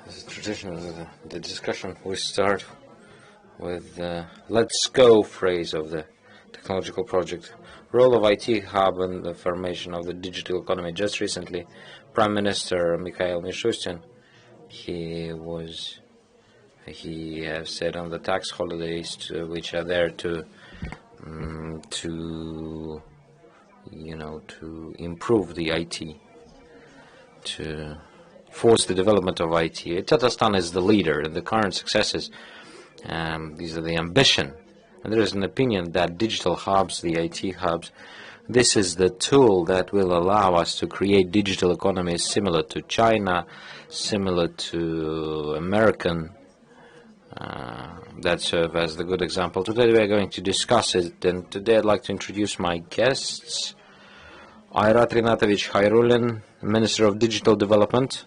As a tradition of the discussion, we start with the "let's go" phrase of the technological project. Role of IT hub in the formation of the digital economy. Just recently, Prime Minister Mikhail Mishustin, he has said on the tax holidays which are there to improve the IT, to force the development of IT. Tatarstan is the leader, and the current successes, these are the ambition. And there is an opinion that digital hubs, the IT hubs, this is the tool that will allow us to create digital economies similar to China, similar to American, that serve as the good example. Today we are going to discuss it, and today I'd like to introduce my guests. Airat Rinatovich Khairulin, Minister of Digital Development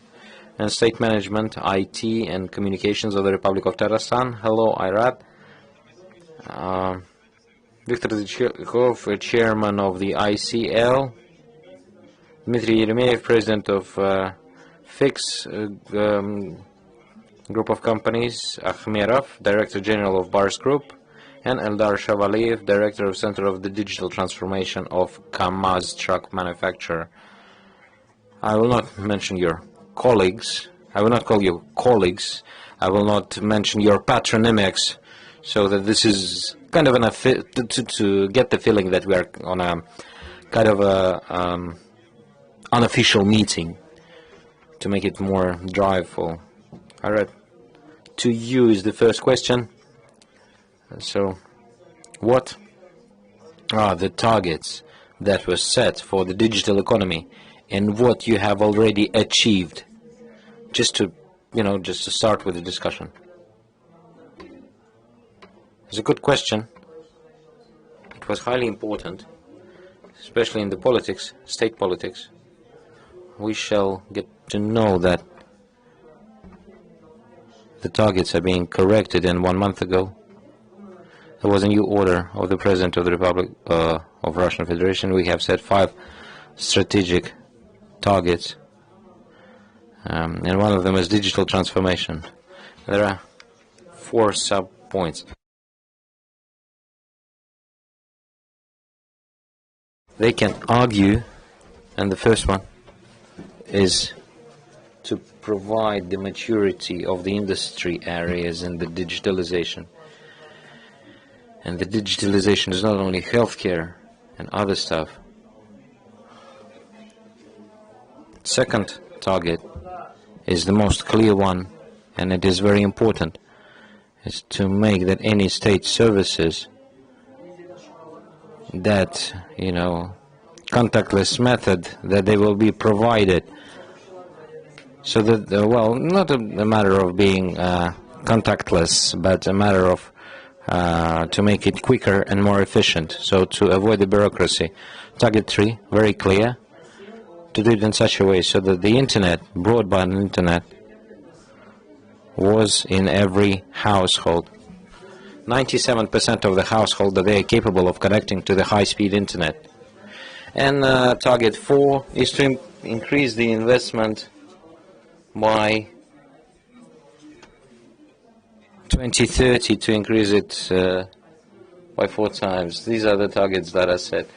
and State Management, IT and Communications of the Republic of Tatarstan. Hello, Airat. Viktor Dzyakov, Chairman of the ICL. Dmitry Yeremeyev, President of FIX Group of Companies. Akhmerov, Director General of Bars Group. And Eldar Shavaliev, Director of Center of the Digital Transformation of KAMAZ Truck Manufacturer. I will not mention your colleagues. I will not call you colleagues. I will not mention your patronymics, so that this is kind of to get the feeling that we are on a kind of a unofficial meeting, to make it more joyful. All right. To you is the first question. So, what are the targets that were set for the digital economy, and what you have already achieved? Just to start with the discussion. It's a good question. It was highly important, especially in the politics, state politics. We shall get to know that the targets are being corrected, and 1 month ago there was a new order of the President of the Republic of Russian Federation. We have set 5 strategic targets, and one of them is digital transformation. There are 4 sub-points. They can argue, and the first one is to provide the maturity of the industry areas in the digitalization. And the digitalization is not only healthcare and other stuff. Second target is the most clear one, and it is very important, is to make that any state services that, contactless method, that they will be provided, so that, not a matter of being contactless, but a matter of to make it quicker and more efficient, so to avoid the bureaucracy. Target 3, very clear, to do it in such a way so that the internet, broadband internet, was in every household. 97% of the household that they are capable of connecting to the high-speed internet. And target 4 is to increase the investment by 2030, to increase it by 4 times. These are the targets that are set.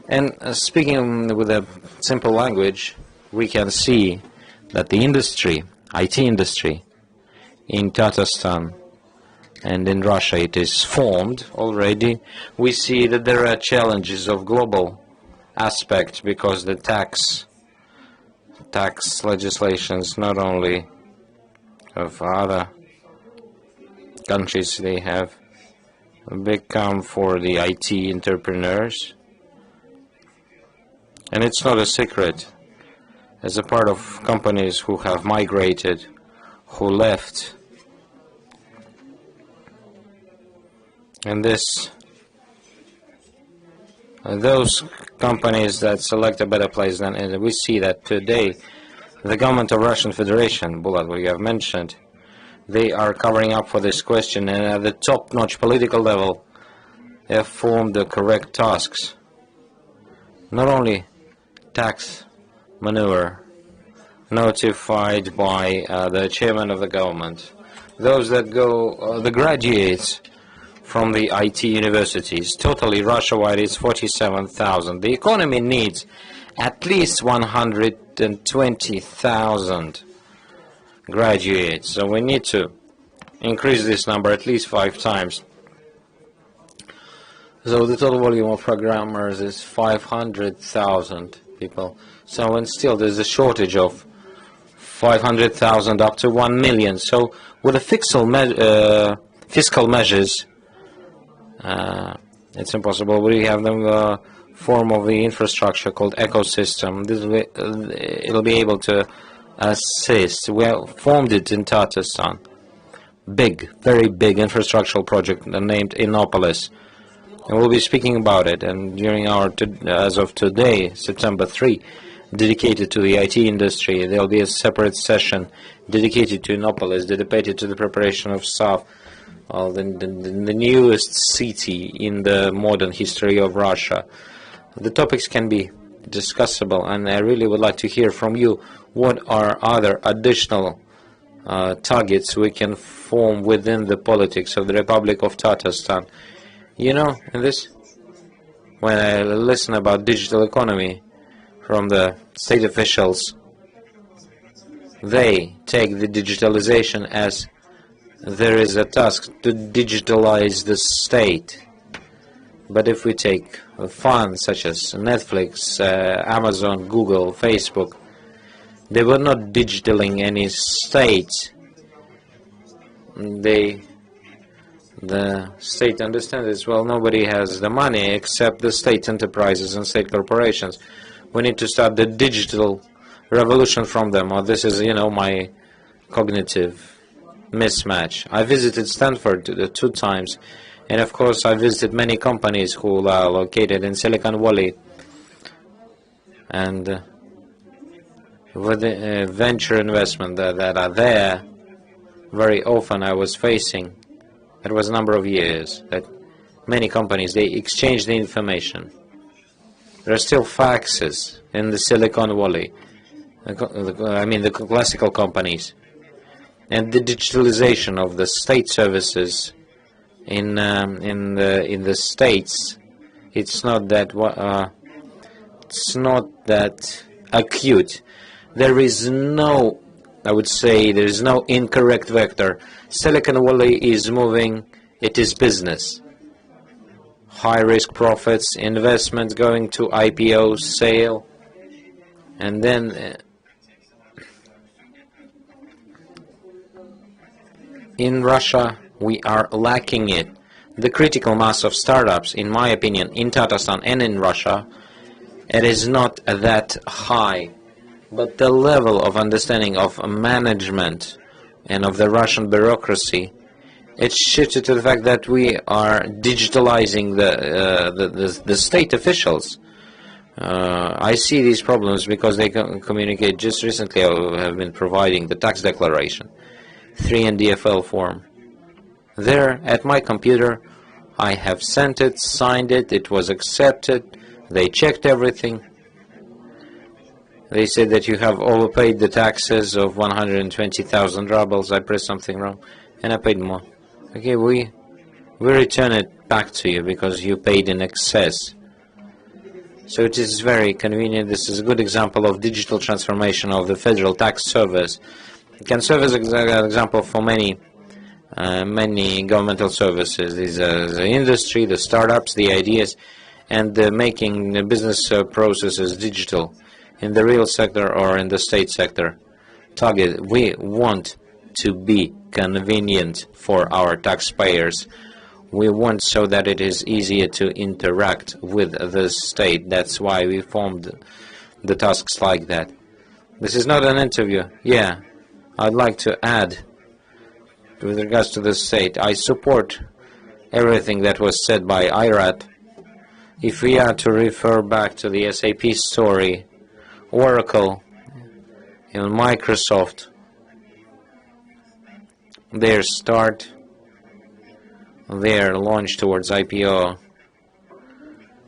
And speaking with a simple language, we can see that the industry, IT industry, in Tatarstan and in Russia, it is formed already. We see that there are challenges of global aspect, because the tax legislations, not only of other countries, they have become for the IT entrepreneurs. And it's not a secret as a part of companies who have migrated, who left. And those companies that select a better place than, and we see that today the government of Russian Federation, Bulat, what you have mentioned, they are covering up for this question, and at the top-notch political level they have formed the correct tasks. Not only tax maneuver notified by the chairman of the government, those that go, the graduates from the IT universities. Totally Russia-wide is 47,000. The economy needs at least 120,000 graduates. So we need to increase this number at least 5 times. So the total volume of programmers is 500,000 people. So and still there's a shortage of 500,000 up to 1 million. So with the fiscal measures, it's impossible. We have the form of the infrastructure called ecosystem. It'll be able to assist. We have formed it in Tatarstan. Big, very big infrastructural project named Innopolis. And we'll be speaking about it. And during our, as of today, September 3, dedicated to the IT industry, there'll be a separate session dedicated to Innopolis, dedicated to the preparation of staff. The newest city in the modern history of Russia. The topics can be discussable, and I really would like to hear from you what are other additional targets we can form within the politics of the Republic of Tatarstan. You know, in this, when I listen about digital economy from the state officials, they take the digitalization as there is a task to digitalize the state. But if we take funds such as Netflix, Amazon, Google, Facebook, they were not digitaling any state. The state understands this. Well, nobody has the money except the state enterprises and state corporations. We need to start the digital revolution from them. Or this is, you know, my cognitive mismatch. I visited Stanford 2 times, and of course I visited many companies who are located in Silicon Valley, and with the venture investment that are there, very often I was facing, it was a number of years, that many companies, they exchange the information. There are still faxes in the Silicon Valley, I mean the classical companies. And the digitalization of the state services in the states, it's not that acute. There is no, I would say, there is no incorrect vector. Silicon Valley is moving; it is business. High risk profits, investments going to IPO, sale, and then. In Russia, we are lacking it. The critical mass of startups, in my opinion, in Tatarstan and in Russia, it is not that high. But the level of understanding of management and of the Russian bureaucracy, it's shifted to the fact that we are digitalizing the state officials. I see these problems because they communicate. Just recently, I have been providing the tax declaration. 3NDFL form. There, at my computer, I have sent it, signed it, it was accepted, they checked everything. They said that you have overpaid the taxes of 120,000 rubles. I pressed something wrong, and I paid more. Okay, we return it back to you because you paid in excess. So it is very convenient. This is a good example of digital transformation of the Federal Tax Service. It can serve as an example for many governmental services. These are the industry, the startups, the ideas, and making the business processes digital in the real sector or in the state sector. Target, we want to be convenient for our taxpayers. We want so that it is easier to interact with the state. That's why we formed the tasks like that. This is not an interview. Yeah, I'd like to add, with regards to the state, I support everything that was said by IRAT. If we are to refer back to the SAP story, Oracle, and Microsoft, their start, their launch towards IPO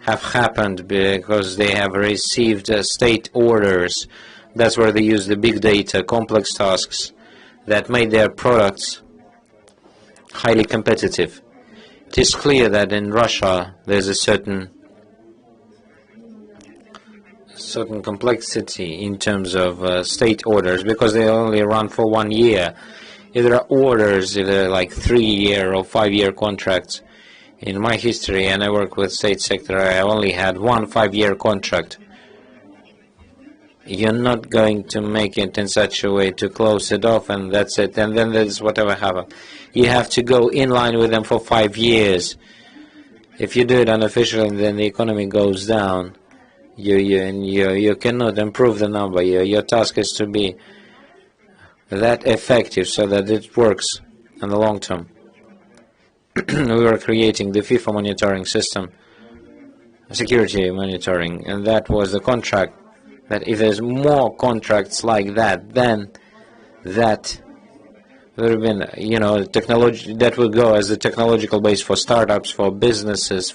have happened because they have received state orders. That's where they use the big data, complex tasks that made their products highly competitive. It is clear that in Russia there's a certain complexity in terms of state orders because they only run for 1 year. If there are orders, either like 3-year or 5-year contracts. In my history, and I work with state sector, I only had 1 5-year contract. You're not going to make it in such a way to close it off and that's it, and then there's whatever happens. You have to go in line with them for 5 years. If you do it unofficially, then the economy goes down. You cannot improve the number. Your task is to be that effective so that it works in the long term. We were creating the FIFA monitoring system, security monitoring, and that was the contract. That if there's more contracts like that, then that would have been, technology that would go as the technological base for startups, for businesses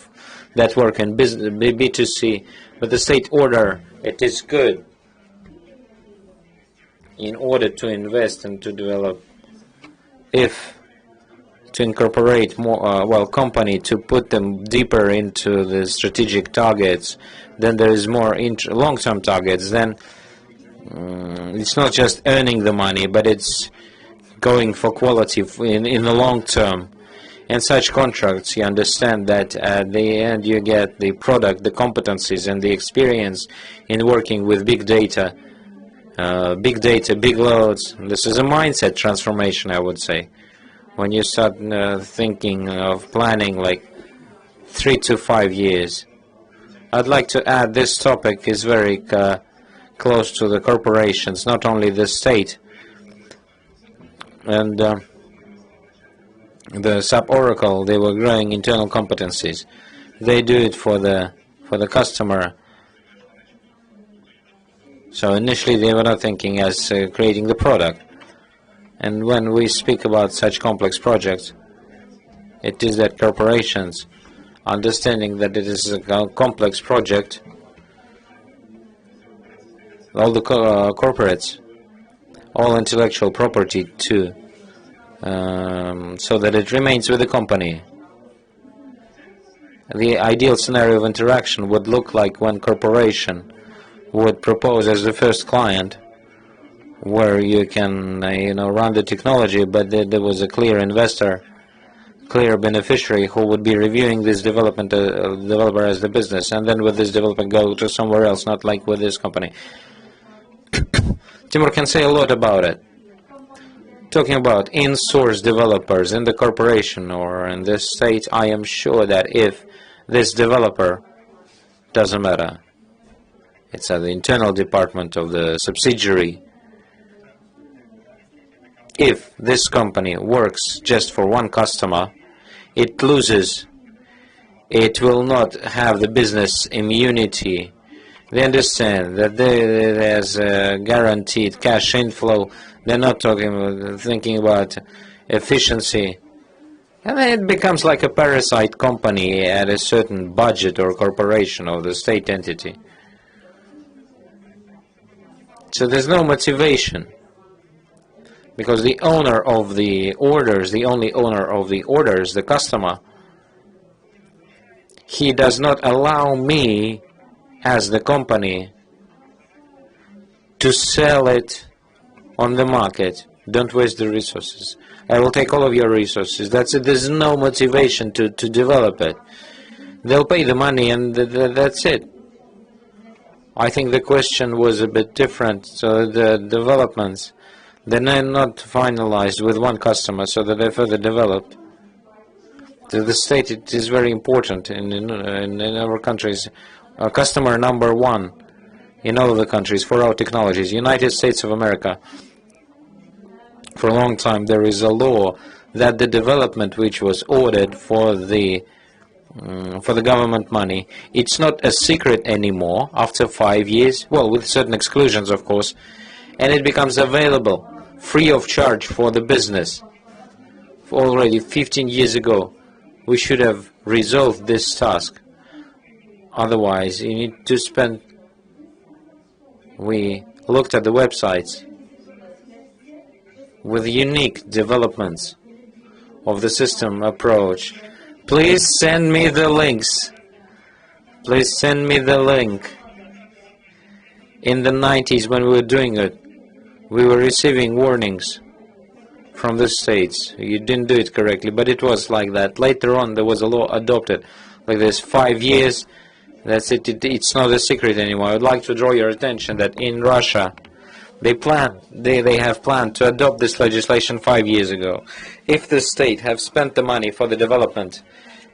that work in business, B2C. But the state order, it is good in order to invest and to develop, if to incorporate more, company to put them deeper into the strategic targets, then there is more long-term targets. Then it's not just earning the money, but it's going for quality in the long term. In such contracts, you understand that at the end you get the product, the competencies, and the experience in working with big data, big loads. This is a mindset transformation, I would say. When you start thinking of planning like 3 to 5 years. I'd like to add this topic is very close to the corporations, not only the state. And the SAP Oracle, they were growing internal competencies. They do it for the customer. So initially they were not thinking as creating the product. And when we speak about such complex projects, it is that corporations, understanding that it is a complex project, all the corporates, all intellectual property too, so that it remains with the company. The ideal scenario of interaction would look like when corporation would propose as the first client, where you can run the technology, but there was a clear investor, clear beneficiary who would be reviewing this development, developer as the business, and then with this development go to somewhere else, not like with this company. Timur can say a lot about it. Talking about in-source developers in the corporation or in this state, I am sure that if this developer, doesn't matter, it's at the internal department of the subsidiary, if this company works just for one customer, it loses. It will not have the business immunity. They understand that there's a guaranteed cash inflow. They're not thinking about efficiency. And then it becomes like a parasite company at a certain budget or corporation of the state entity. So there's no motivation. Because the owner of the orders, the only owner of the orders, the customer, he does not allow me as the company to sell it on the market. Don't waste the resources. I will take all of your resources. That's it. There's no motivation to develop it. They'll pay the money and that's it. I think the question was a bit different. So the developments, they're not finalized with one customer so that they're further developed. To the state, it is very important in our countries. Customer number one in all of the countries for our technologies. United States of America, for a long time there is a law that the development which was ordered for the government money, it's not a secret anymore after 5 years, well, with certain exclusions, of course, and it becomes available free of charge for the business. Already 15 years ago, we should have resolved this task. Otherwise, you need to spend... We looked at the websites with unique developments of the system approach. Please send me the links. Please send me the link. In the 90s, when we were doing it, we were receiving warnings from the states. You didn't do it correctly, but it was like that. Later on, there was a law adopted like this, 5 years. That's it. It's not a secret anymore. I would like to draw your attention that in Russia, they have planned to adopt this legislation 5 years ago. If the state have spent the money for the development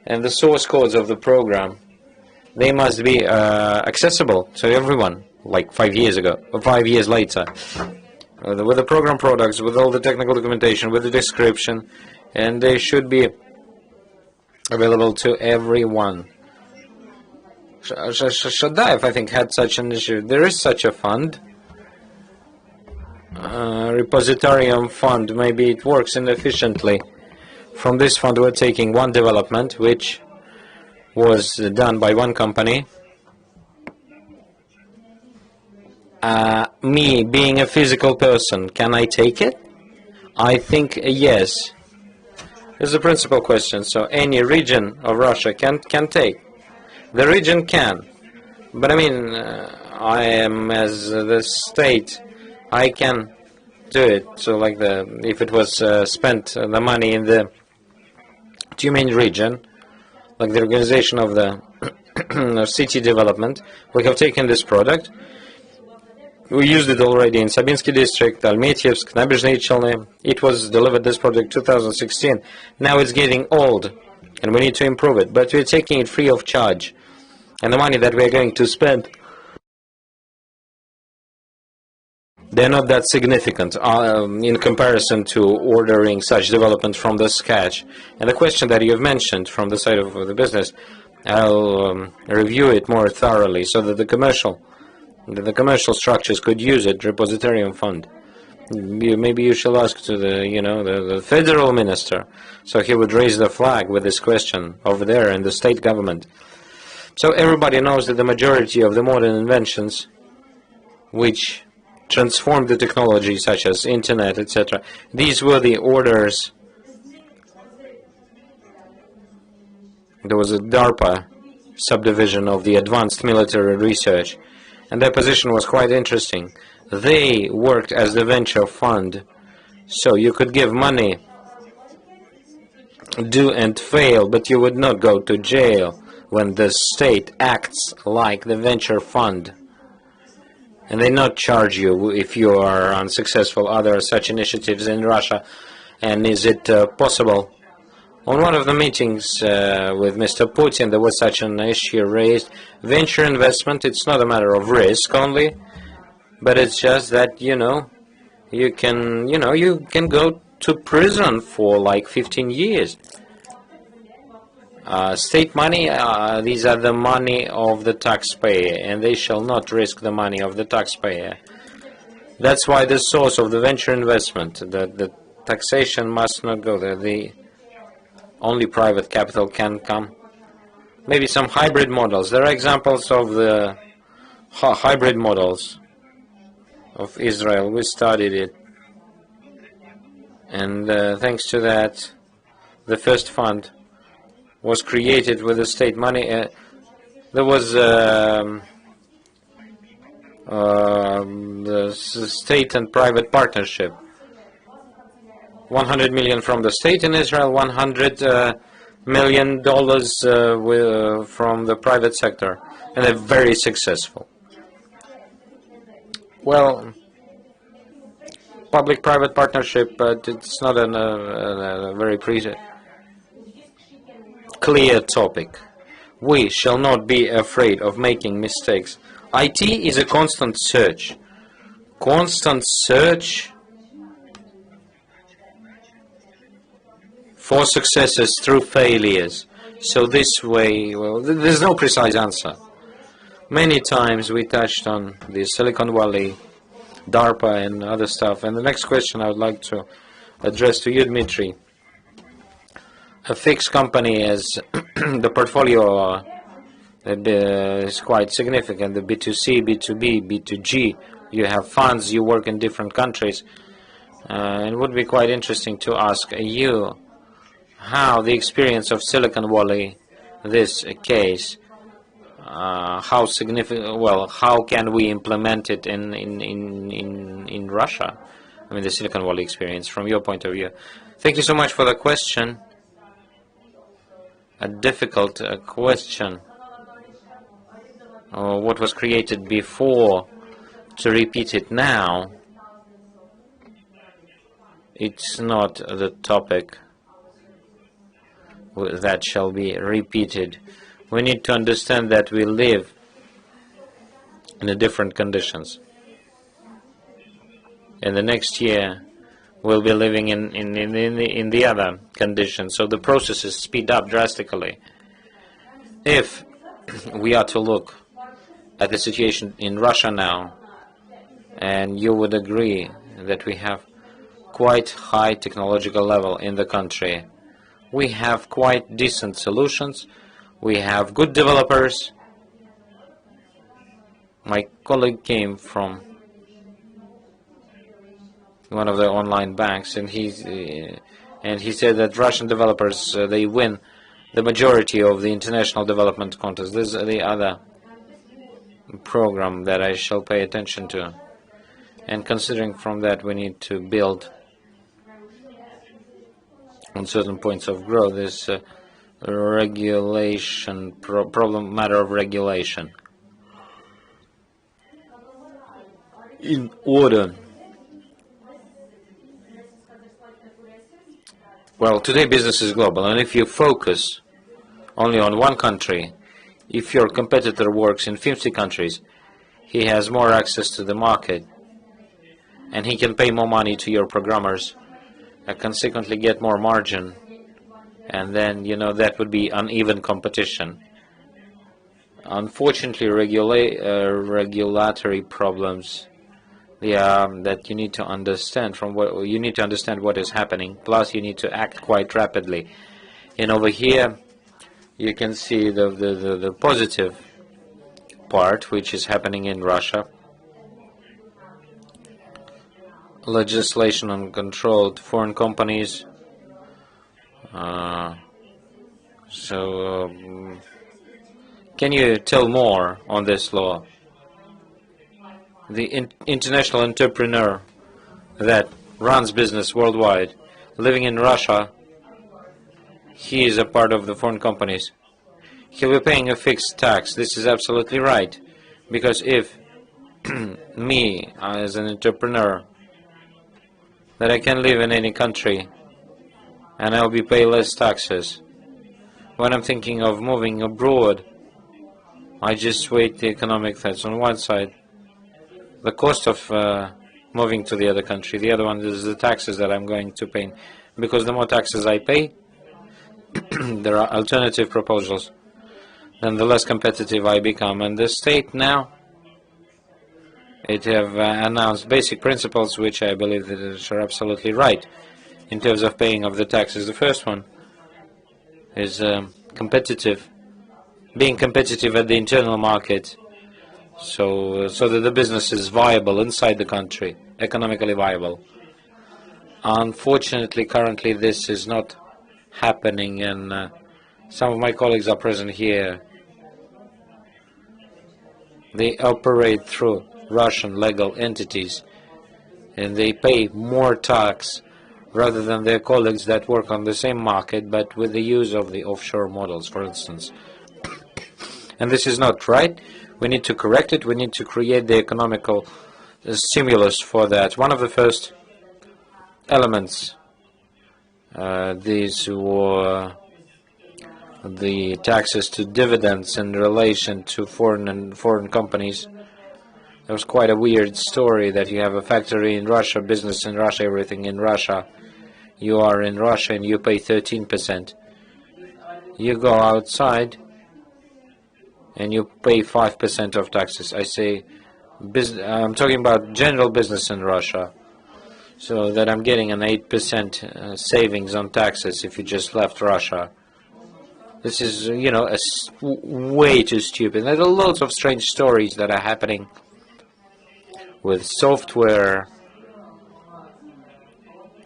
and the source codes of the program, they must be accessible to everyone, like 5 years ago, or 5 years later. With the program products, with all the technical documentation, with the description, and they should be available to everyone. Shadaev, I think, had such an issue. There is such a fund. Repositorium fund, maybe it works inefficiently. From this fund we're taking one development which was done by one company. Me being a physical person, can I take it? I think yes. It's a principal question, so any region of Russia can take. The region can, but I mean, I am as the state, I can do it. So like if it was spent the money in the Tyumen region, like the organization of the city development, we have taken this product. We used it already in Sabinsky district, Almetyevsk, Nabezhnye Chelny. It was delivered, this project, 2016. Now it's getting old, and we need to improve it. But we're taking it free of charge. And the money that we're going to spend, they're not that significant in comparison to ordering such development from the sketch. And the question that you've mentioned from the side of the business, I'll review it more thoroughly so that the commercial structures could use it, repositorium fund. Maybe you shall ask to the federal minister, so he would raise the flag with this question over there in the state government. So everybody knows that the majority of the modern inventions which transformed the technology, such as internet, etc., these were the orders. There was a DARPA subdivision of the Advanced Military Research, and their position was quite interesting. They worked as the venture fund, so you could give money, do and fail, but you would not go to jail when the state acts like the venture fund. And they not charge you if you are unsuccessful. Other such initiatives in Russia. And is it possible? On one of the meetings with Mr. Putin, there was such an issue raised. Venture investment, it's not a matter of risk only, but it's just that, you can go to prison for like 15 years. State money, these are the money of the taxpayer, and they shall not risk the money of the taxpayer. That's why the source of the venture investment, the taxation must not go there. The only private capital can come. Maybe some hybrid models. There are examples of the hybrid models of Israel. We studied it. And thanks to that, the first fund was created with the state money. There was the state and private partnership. 100 million from the state in Israel, $100 million from the private sector, and they're very successful. Well, public-private partnership, but it's not a very clear topic. We shall not be afraid of making mistakes. IT is a constant search for successes through failures. So this way, well, there's no precise answer. Many times we touched on the Silicon Valley, DARPA and other stuff. And the next question I would like to address to you, Dmitry. A fixed company as the portfolio is quite significant, the B2C, B2B, B2G. You have funds, you work in different countries. It would be quite interesting to ask you how the experience of Silicon Valley, this case, how significant, well, how can we implement it in Russia? I mean, the Silicon Valley experience from your point of view. Thank you so much for the question. A difficult question. What was created before, to repeat it now, it's not the topic that shall be repeated. We need to understand that we live in different conditions. In the next year, we'll be living in the other conditions. So the processes speed up drastically. If we are to look at the situation in Russia now, and you would agree that we have quite high technological level in the country. We have quite decent solutions. We have good developers. My colleague came from one of the online banks, and he said that Russian developers they win the majority of the international development contests. This is the other program that I shall pay attention to. And considering from that we need to build on certain points of growth, this regulation matter of regulation. In order, well, today business is global, and if you focus only on one country, if your competitor works in 50 countries, he has more access to the market, and he can pay more money to your programmers, and consequently get more margin, and then, you know, that would be uneven competition. Unfortunately, regulatory problems, that you need to understand what is happening, plus you need to act quite rapidly. And over here, you can see the positive part, which is happening in Russia. Legislation on controlled foreign companies. Can you tell more on this law? The international entrepreneur that runs business worldwide, living in Russia, he is a part of the foreign companies. He'll be paying a fixed tax. This is absolutely right. Because if me, as an entrepreneur, that I can live in any country and I'll be paying less taxes. When I'm thinking of moving abroad, I just weigh the economic threats. On one side, the cost of moving to the other country. The other one is the taxes that I'm going to pay. Because the more taxes I pay, there are alternative proposals, then the less competitive I become. And the state now, it have announced basic principles which I believe that are absolutely right in terms of paying of the taxes. The first one is being competitive at the internal market, so that the business is viable inside the country, economically viable. Unfortunately, currently this is not happening, and some of my colleagues are present here. They operate through Russian legal entities, and they pay more tax rather than their colleagues that work on the same market, but with the use of the offshore models, for instance. And this is not right. We need to correct it. We need to create the economical stimulus for that. One of the first elements, these were the taxes to dividends in relation to foreign companies. It was quite a weird story that you have a factory in Russia, business in Russia, everything in Russia. You are in Russia and you pay 13%. You go outside and you pay 5% of taxes. I say, I'm talking about general business in Russia, so that I'm getting an 8% savings on taxes if you just left Russia. This is, you know, way too stupid. There are lots of strange stories that are happening with software,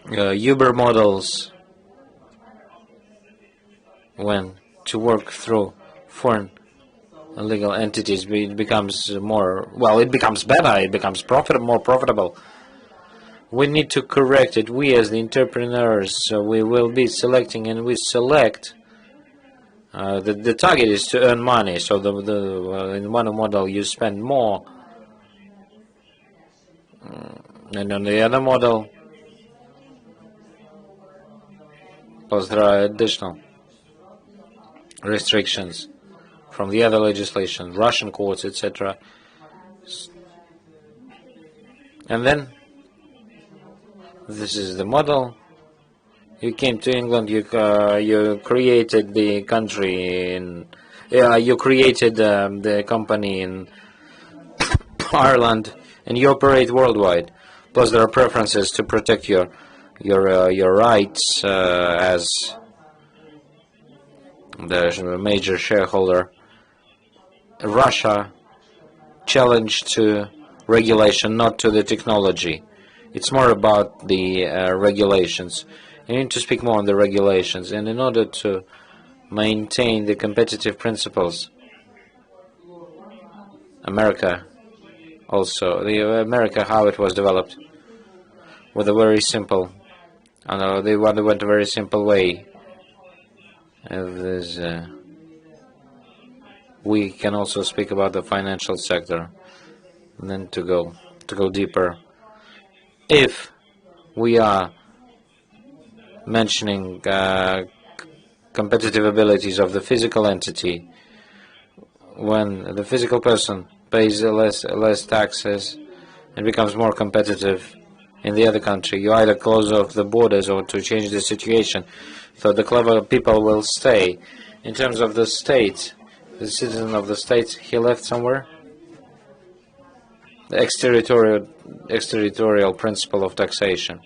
Uber models, when to work through foreign legal entities, it becomes more, well, it becomes better, it becomes more profitable. We need to correct it. We as the entrepreneurs, we will be selecting, and we select. The target is to earn money, so in one model you spend more, and on the other model, plus there are additional restrictions from the other legislation, Russian courts, etc. And then, this is the model. You came to England, you created the country in, you created the company in Ireland, and you operate worldwide. Plus, there are preferences to protect your rights as the major shareholder. Russia challenged to regulation, not to the technology. It's more about the regulations. You need to speak more on the regulations, and in order to maintain the competitive principles, America also, America, how it was developed, with a very simple, they went a very simple way. We can also speak about the financial sector, and then to go deeper. If we are mentioning competitive abilities of the physical entity, when the physical person pays less taxes and becomes more competitive in the other country, you either close off the borders or to change the situation, so the clever people will stay. In terms of the state, the citizen of the state, he left somewhere. The exterritorial principle of taxation.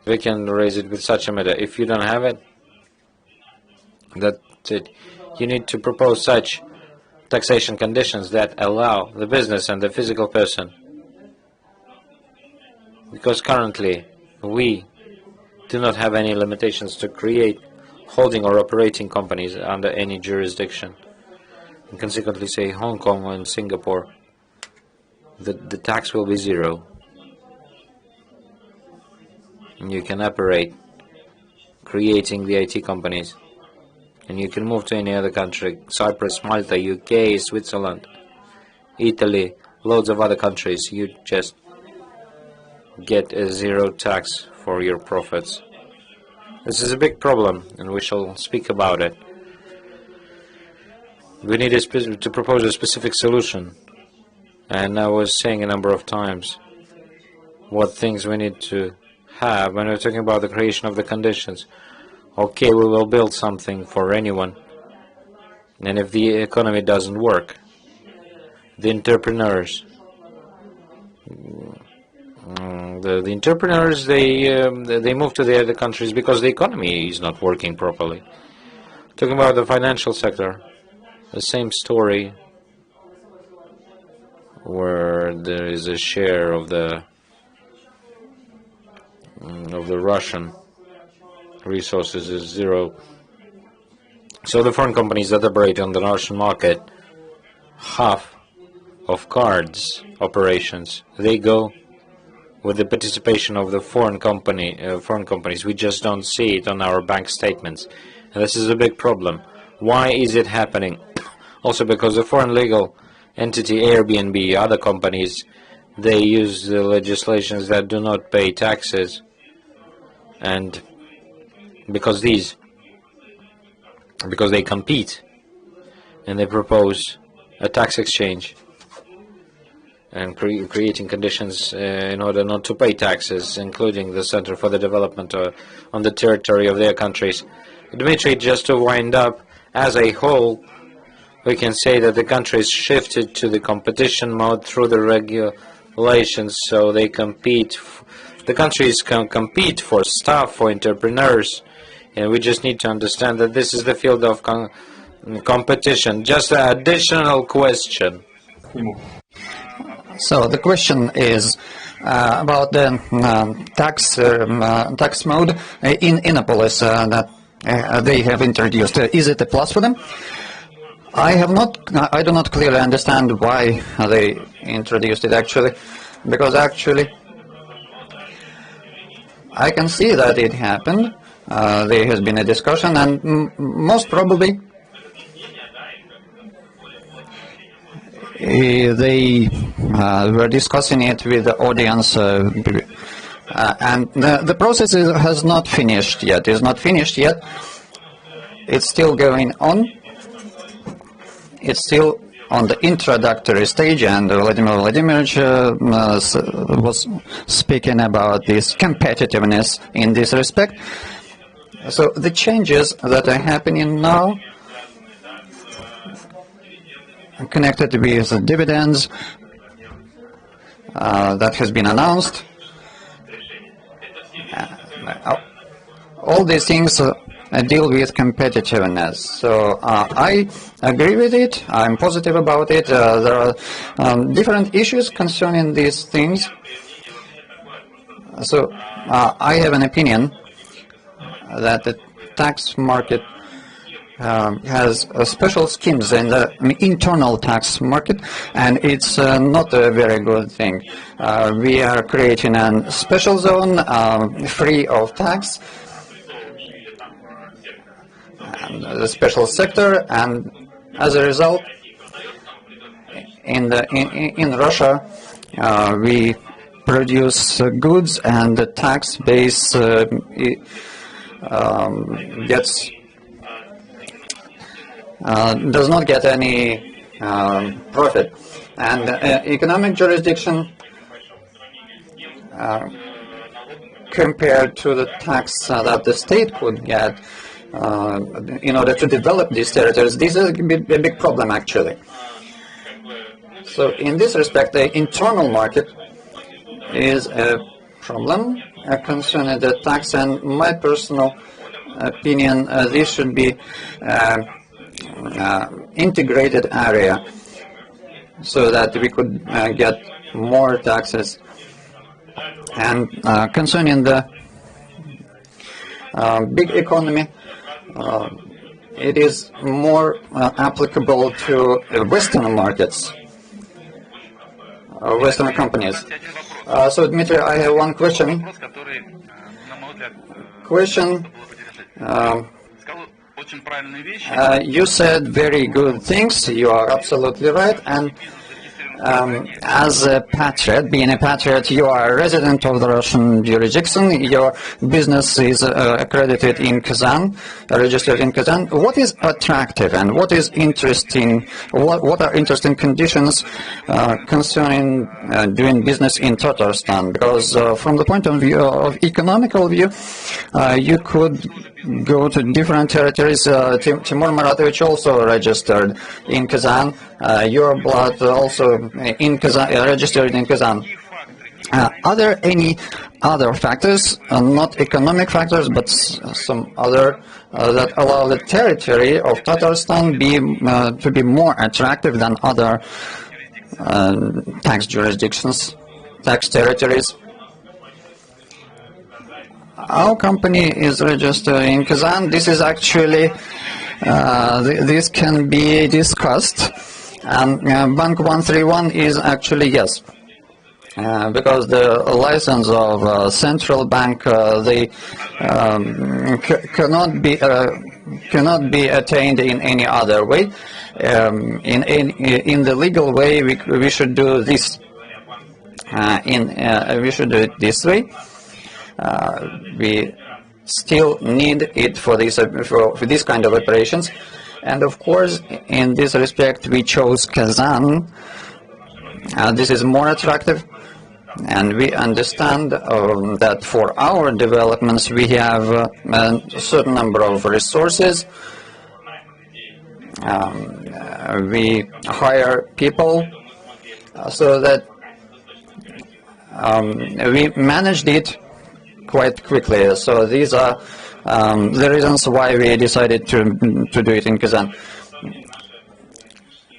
We can raise it with such a matter. If you don't have it, that's it. You need to propose such taxation conditions that allow the business and the physical person. Because currently, we do not have any limitations to create holding or operating companies under any jurisdiction. And consequently, say Hong Kong and Singapore, the tax will be zero. And you can operate, creating the IT companies. And you can move to any other country, Cyprus, Malta, UK, Switzerland, Italy, loads of other countries. You just get a zero tax for your profits. This is a big problem, and we shall speak about it. We need to propose a specific solution. And I was saying a number of times what things we need to have when we're talking about the creation of the conditions. Okay, we will build something for anyone, and if the economy doesn't work, the entrepreneurs, the entrepreneurs, they move to the other countries because the economy is not working properly. Talking about the financial sector, the same story, where there is a share of the Russian resources is zero. So the foreign companies that operate on the Russian market, half of cards operations, they go with the participation of the foreign companies. We just don't see it on our bank statements. And this is a big problem. Why is it happening? Also because the foreign legal entity, Airbnb, other companies, they use the legislations that do not pay taxes, and because they compete and they propose a tax exchange, and creating conditions in order not to pay taxes, including the Center for the Development on the territory of their countries. Dmitry, just to wind up, as a whole, we can say that the countries shifted to the competition mode through the regulations, so they compete. The countries can compete for staff, for entrepreneurs, and we just need to understand that this is the field of competition. Just an additional question. So the question is about the tax mode in Innopolis that they have introduced. Is it a plus for them? I do not clearly understand why they introduced it actually, because actually I can see that it happened. There has been a discussion, and most probably they were discussing it with the audience, and the process has not finished yet. It's not finished yet. It's still going on. It's still on the introductory stage, and Vladimir Vladimirovich was speaking about this competitiveness in this respect. So the changes that are happening now connected with dividends that has been announced, all these things deal with competitiveness. So I agree with it. I'm positive about it. There are different issues concerning these things. So I have an opinion that the tax market has special schemes in the internal tax market, and it's not a very good thing. We are creating a special zone free of tax, and the special sector, and as a result, in Russia, we produce goods, and the tax base does not get any profit, and economic jurisdiction compared to the tax that the state could get in order to develop these territories, this is a big problem actually. So in this respect, the internal market is a problem concerning the tax, and my personal opinion, this should be integrated area so that we could get more taxes. And concerning the big economy, it is more applicable to Western markets, Western companies. So Dmitry, I have one question. You said very good things. You are absolutely right. And as a patriot, being a patriot, you are a resident of the Russian jurisdiction. Your business is accredited in Kazan, registered in Kazan. What is attractive and what is interesting? What are interesting conditions concerning doing business in Tatarstan? Because from the point of view of economical view, you could go to different territories. Timur Muratovich also registered in Kazan. Your blood also in Kazan, registered in Kazan. Are there any other factors, not economic factors, but some other that allow the territory of Tatarstan to be more attractive than other tax jurisdictions, tax territories? Our company is registered in Kazan. This is actually, this can be discussed. Bank 131 is actually yes, because the license of central bank they cannot be attained in any other way. In the legal way, we should do this. We should do it this way. We still need it for this kind of operations. And of course, in this respect, we chose Kazan This is more attractive, and we understand that for our developments we have a certain number of resources. We hire people so that we managed it quite quickly. So these are the reasons why we decided to do it in Kazan.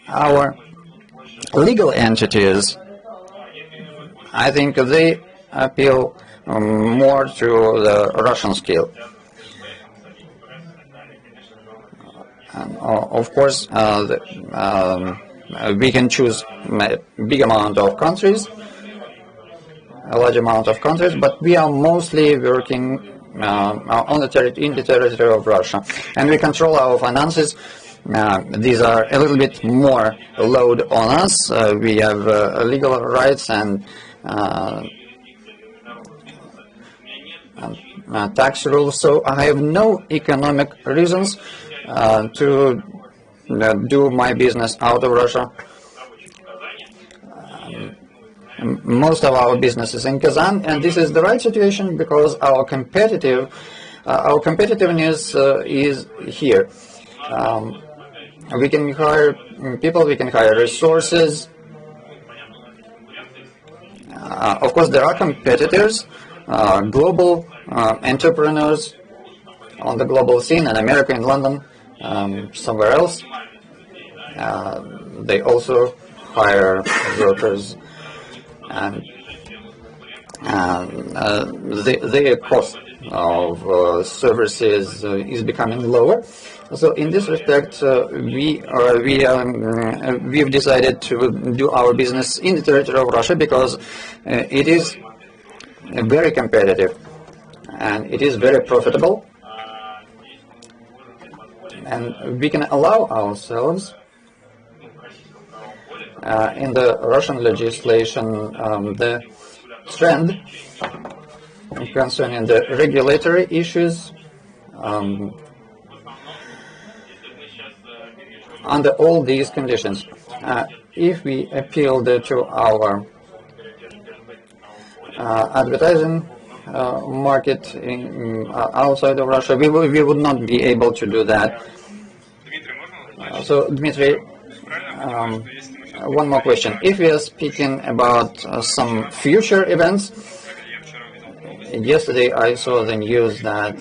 Our legal entities, I think they appeal more to the Russian scale. Of course, we can choose a big amount of countries, a large amount of countries, but we are mostly working on in the territory of Russia, and we control our finances. These are a little bit more load on us. We have legal rights and tax rules, so I have no economic reasons to do my business out of Russia. Most of our business is in Kazan, and this is the right situation because our competitiveness is here. We can hire people, we can hire resources. Of course, there are competitors, global entrepreneurs on the global scene in America, in London, somewhere else. They also hire workers, and the cost of services is becoming lower. So in this respect, we've decided to do our business in the territory of Russia because it is very competitive and it is very profitable, and we can allow ourselves in the Russian legislation the trend concerning the regulatory issues. Under all these conditions, if we appealed to our advertising market outside of Russia, we would not be able to do that. So, Dmitry, one more question. If we are speaking about some future events, yesterday I saw the news that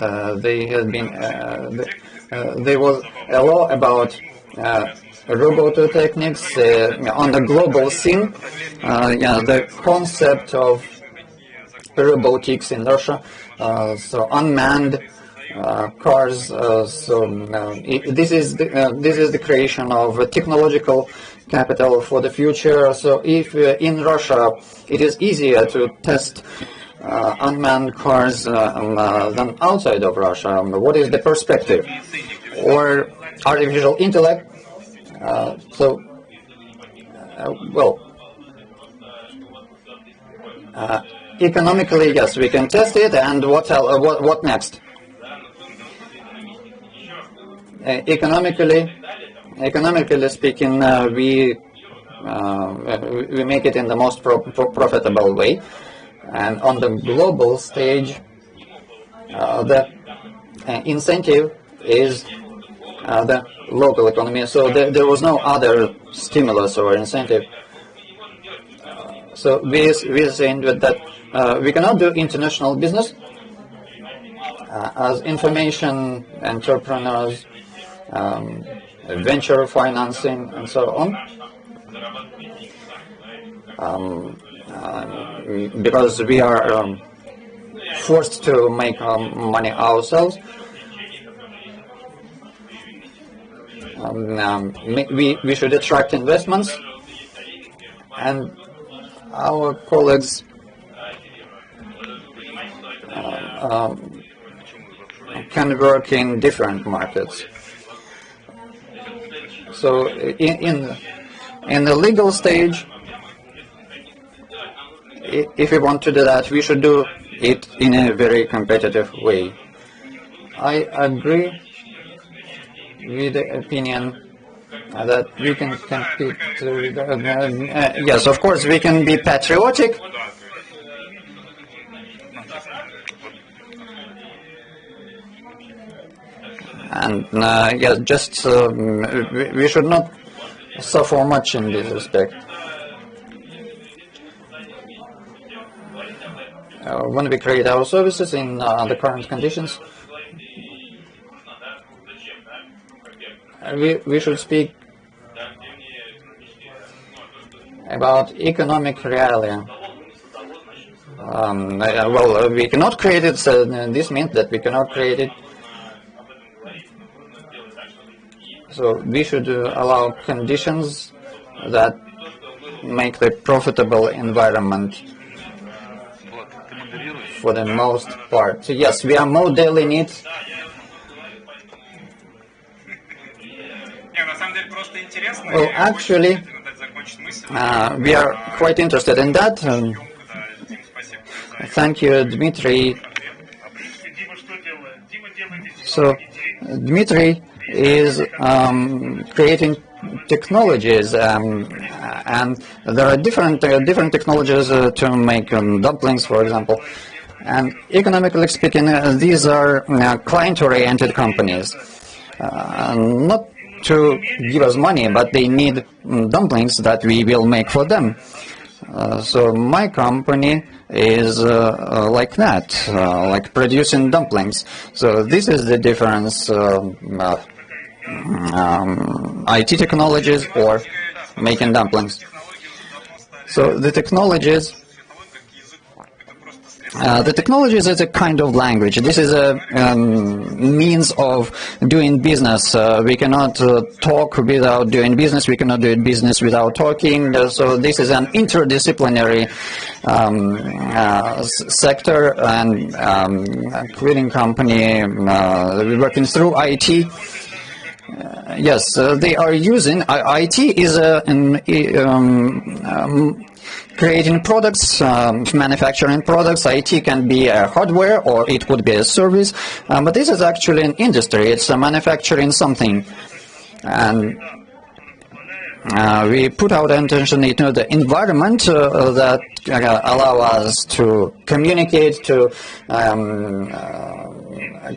there was a law about robototechnics on the global scene. The concept of robotics in Russia, so unmanned cars. This is the creation of a technological capital for the future. So if in Russia it is easier to test unmanned cars than outside of Russia, what is the perspective? Or artificial intellect? Economically, yes, we can test it, and what next? Economically speaking, we make it in the most profitable way, and on the global stage, the incentive is the local economy. So there was no other stimulus or incentive. So we are saying that we cannot do international business as information entrepreneurs, venture financing, and so on, because we are forced to make money ourselves. We should attract investments, and our colleagues can work in different markets. So in the legal stage, if we want to do that, we should do it in a very competitive way. I agree with the opinion that we can compete. Yes, of course, we can be patriotic. And yeah, just we should not suffer much in this respect. When we create our services in the current conditions, we should speak about economic reality. Well, we cannot create it, so this means that we cannot create it. So we should allow conditions that make the profitable environment for the most part. So yes, we are modeling it. Well, actually, we are quite interested in that. Thank you, Dmitry. So, Dmitry is creating technologies, and there are different technologies to make dumplings, for example. And economically speaking, these are client-oriented companies, not to give us money, but they need dumplings that we will make for them. So my company is like that, like producing dumplings. So this is the difference. IT technologies or making dumplings. So the technologies is a kind of language. This is a means of doing business. We cannot talk without doing business. We cannot do business without talking. So this is an interdisciplinary sector, and cleaning company working through IT. Yes, they are using IT is creating products, manufacturing products. IT can be a hardware or it could be a service, but this is actually an industry. It's manufacturing something, and we put our attention into the environment that allow us to communicate,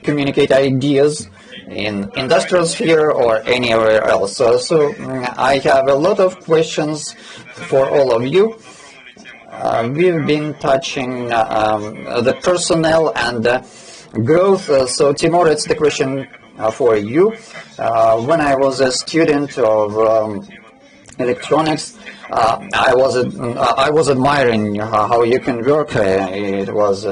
communicate ideas in industrial sphere or anywhere else. So I have a lot of questions for all of you. We've been touching the personnel and growth. So Timur, it's the question for you. When I was a student of electronics, I was admiring how you can work. It was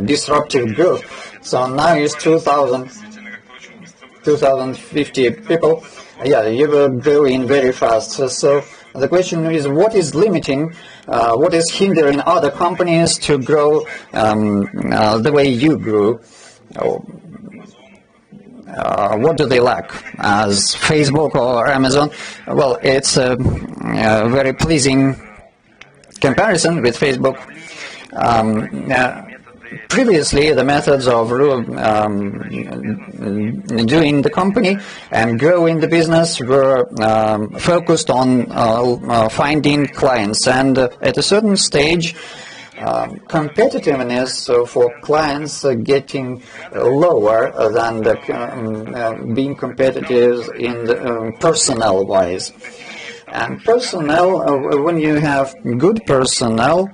disruptive growth. So now it's 2,050 people. Yeah, you were growing very fast. So the question is, what is limiting, what is hindering other companies to grow the way you grew? What do they lack as Facebook or Amazon? Well, it's a very pleasing comparison with Facebook. Previously, the methods of doing the company and growing the business were focused on finding clients, and at a certain stage, competitiveness for clients getting lower than being competitive in the personnel-wise. And personnel, when you have good personnel,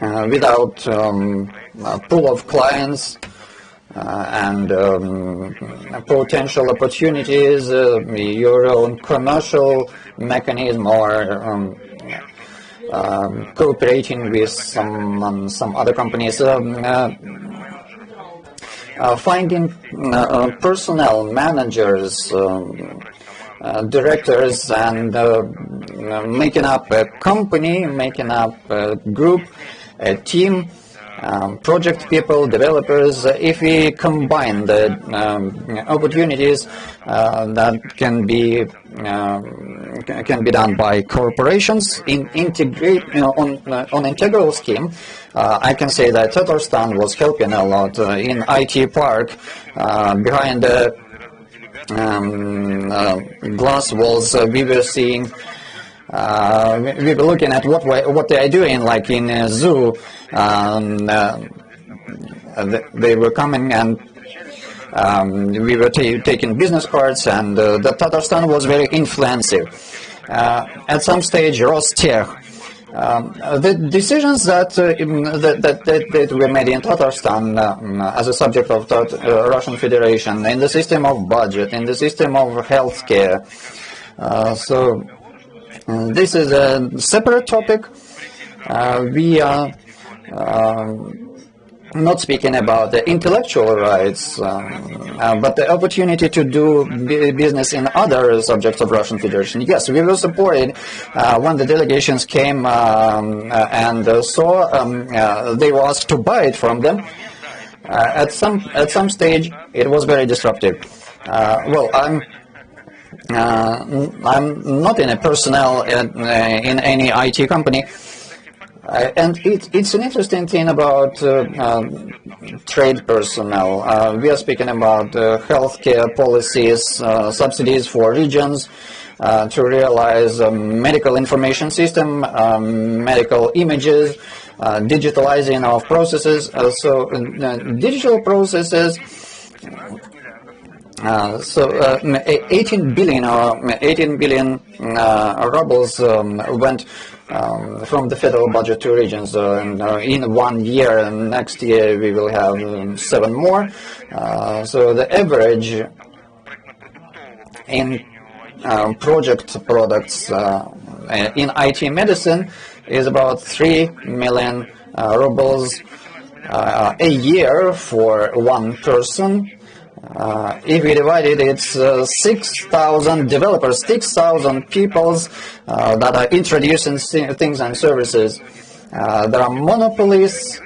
without a pool of clients and potential opportunities, your own commercial mechanism or cooperating with some other companies, finding personnel managers, directors, and making up a company, making up a group, a team, project people, developers. If we combine the opportunities that can be done by corporations in on integral scheme, I can say that Tatarstan was helping a lot in IT Park behind the glass walls. We were seeing. We were looking at what they are doing, like in a zoo. They were coming and we were taking business cards, and the Tatarstan was very influential. At some stage, Rostech, the decisions that were made in Tatarstan as a subject of Russian Federation, in the system of budget, in the system of healthcare. So this is a separate topic. We are not speaking about the intellectual rights, but the opportunity to do business in other subjects of Russian Federation. Yes, we were supported when the delegations came and saw they were asked to buy it from them. At some stage, it was very disruptive. Well, I'm not in a personnel in any IT company. And it's an interesting thing about trade personnel. We are speaking about healthcare policies, subsidies for regions to realize a medical information system, medical images, digitalizing of processes. So digital processes. 18 billion rubles went from the federal budget to regions in 1 year, and next year we will have 7 more. So the average in project products in IT medicine is about 3 million rubles a year for one person. If we divide it, it's 6,000 developers, 6,000 peoples that are introducing things and services. There are monopolies,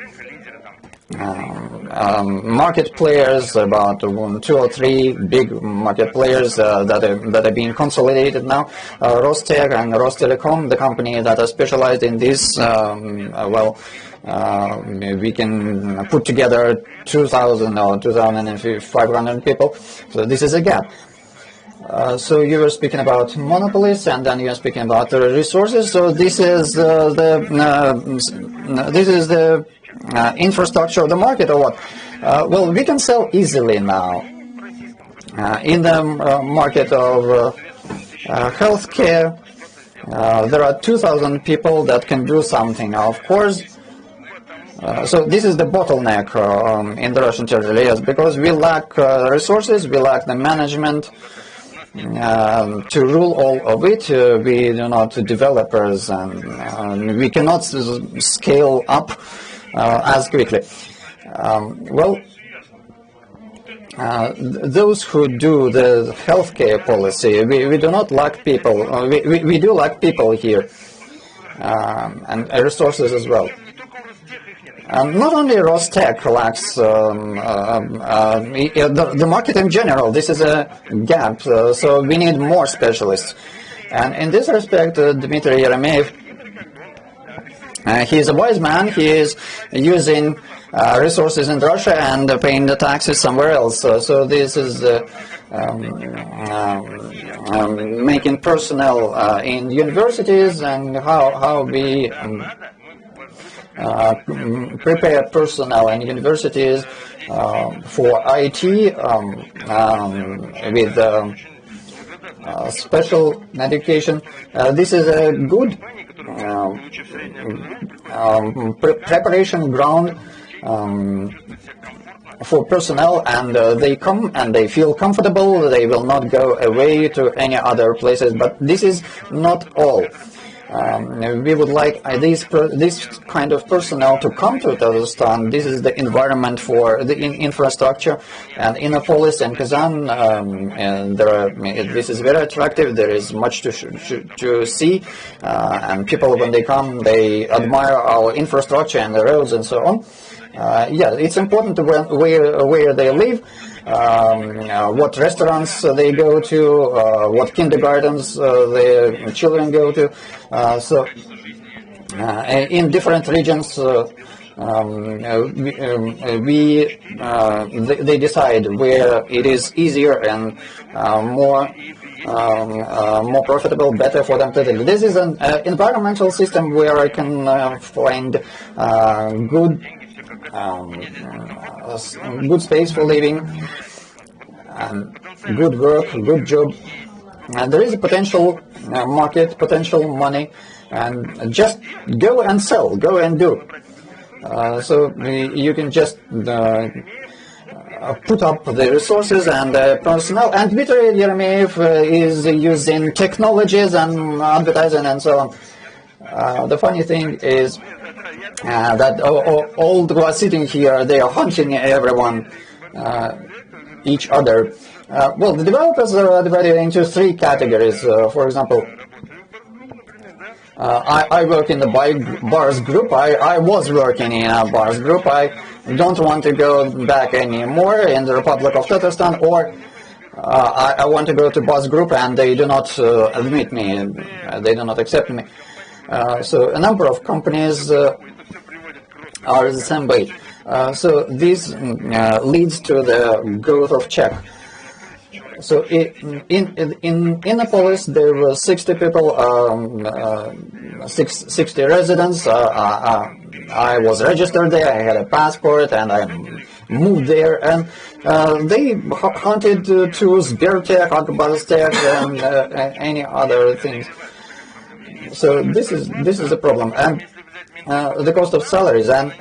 market players, about 2 or 3 big market players that are being consolidated now. Rostech and Rostelecom, the company that are specialized in this, we can put together 2,000 or 2,500 people. So this is a gap. So you were speaking about monopolies, and then you are speaking about the resources. So this is the infrastructure of the market, or what? Well, we can sell easily now in the market of healthcare. There are 2,000 people that can do something now, of course. So this is the bottleneck in the Russian territory, yes, because we lack resources, we lack the management to rule all of it. We are not developers, and we cannot scale up as quickly. Those who do the healthcare policy, we do not lack people. We do lack people here, and resources as well. Not only Rostech lacks the market in general. This is a gap, so we need more specialists. And in this respect, Dmitry Yeremeyev, he is a wise man. He is using resources in Russia and paying the taxes somewhere else. So this is making personnel in universities, and how we prepare personnel in universities for IT with special education. This is a good preparation ground for personnel, and they come and they feel comfortable. They will not go away to any other places. But this is not all. We would like this kind of personnel to come to Tatarstan. This is the environment for the infrastructure, and Innopolis and Kazan. This is very attractive. There is much to see, and people, when they come, they admire our infrastructure and the roads and so on. Yeah, it's important to where they live. What restaurants they go to, what kindergartens their children go to. So in different regions, they decide where it is easier and more profitable, better for them to do. This is an environmental system where I can find good space for living, good work, good job. And there is a potential market, potential money, and just go and sell, go and do. So you can just put up the resources and personnel. And Dmitry Yeremyev is using technologies and advertising and so on. The funny thing is that all who are sitting here, they are hunting everyone, each other. Well, the developers are divided into three categories. For example, I work in the bars group. I was working in a bars group. I don't want to go back anymore in the Republic of Tatarstan, or I want to go to bars group and they do not admit me, they do not accept me. So a number of companies are the same way. So this leads to the growth of Czech. So in Innopolis there were 60 people, 60 residents. I was registered there. I had a passport, and I moved there. And they hunted to Sbertech, Akbarstek, and any other things. So this is a problem, and the cost of salaries and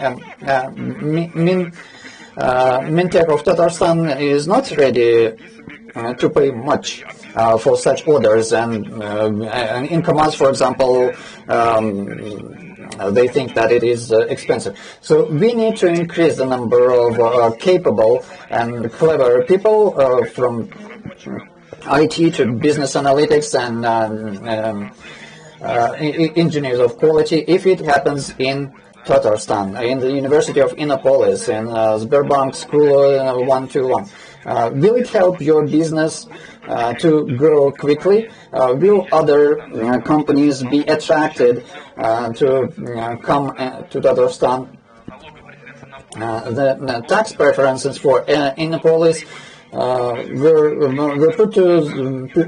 Mintech of Tatarstan is not ready to pay much for such orders, and in Kamaz, for example, they think that it is expensive. So we need to increase the number of capable and clever people from IT to business analytics and engineers of quality. If it happens in Tatarstan, in the University of Innopolis, in Sberbank School 121, will it help your business to grow quickly? Will other companies be attracted to come to Tatarstan? The tax preferences for Innopolis were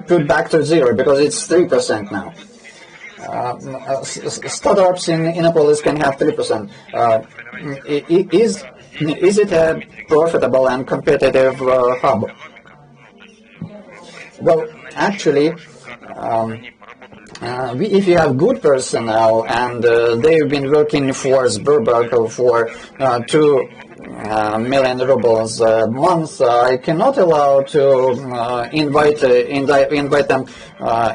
put back to zero because it's 3% now. Startups in Innopolis can have 3%. Is it a profitable and competitive hub? Well, actually, if you have good personnel and they've been working for Sberbank for 2 million rubles a month, I cannot allow to invite them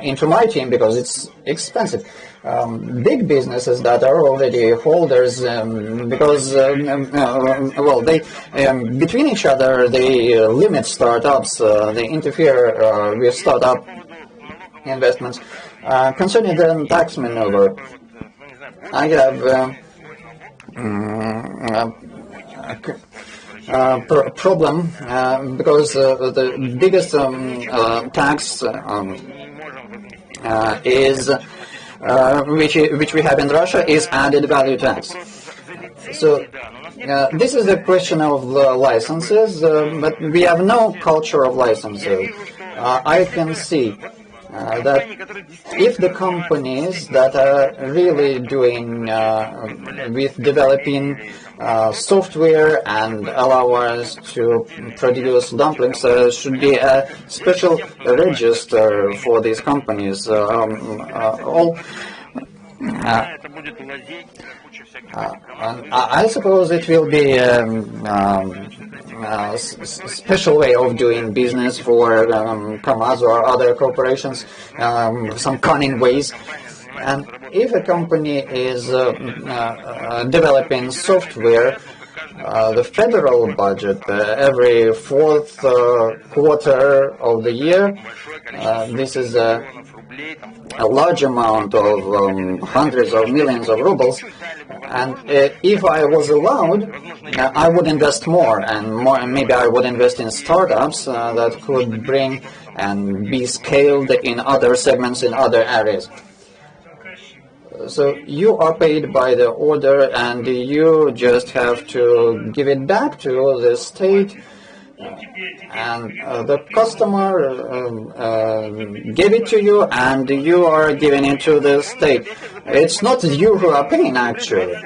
into my team because it's expensive. Big businesses that are already holders, because well, they between each other they limit startups, they interfere with startup investments. Concerning the tax maneuver, I have problem because the biggest tax is which we have in Russia is added value tax. So this is a question of licenses, but we have no culture of licenses. I can see that if the companies that are really doing with developing software and allow us to produce dumplings, should be a special register for these companies. I suppose it will be a special way of doing business for Kamaz or other corporations, some cunning ways. And if a company is developing software, the federal budget every fourth quarter of the year, this is a large amount of hundreds of millions of rubles, and if I was allowed, I would invest more, and maybe I would invest in startups that could bring and be scaled in other segments in other areas. So you are paid by the order, and you just have to give it back to the state. And the customer gave it to you, and you are giving it to the state. It's not you who are paying, actually.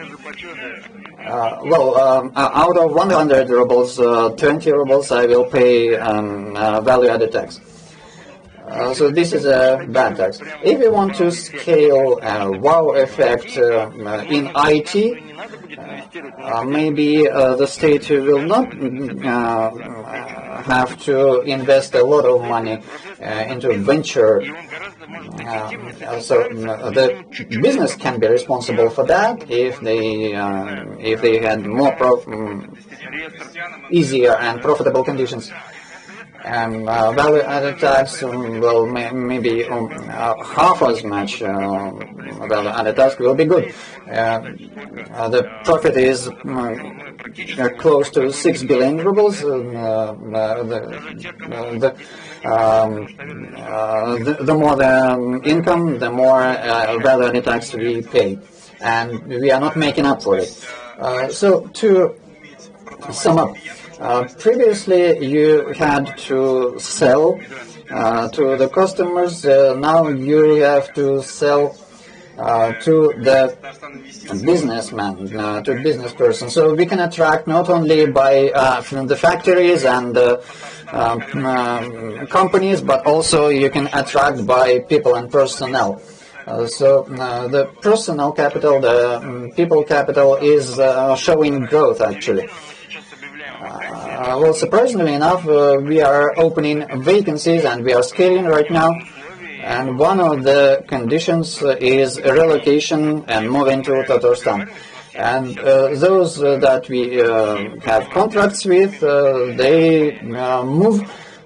Out of 100 rubles, 20 rubles I will pay value-added tax. So this is a bad tax. If you want to scale wow effect in IT, maybe the state will not have to invest a lot of money into venture. The business can be responsible for that if they had more easier and profitable conditions. And value-added tax will maybe half as much value-added tax will be good. The profit is close to 6 billion rubles. The more the income, the more value-added tax we pay, and we are not making up for it. So to sum up. Previously, you had to sell to the customers. Now you have to sell to the businessman, to business person. So we can attract not only by from the factories and companies, but also you can attract by people and personnel. The personnel capital, the people capital is showing growth, actually. Surprisingly enough, we are opening vacancies and we are scaling right now. And one of the conditions is relocation and moving to Tatarstan. And those that we have contracts with, they move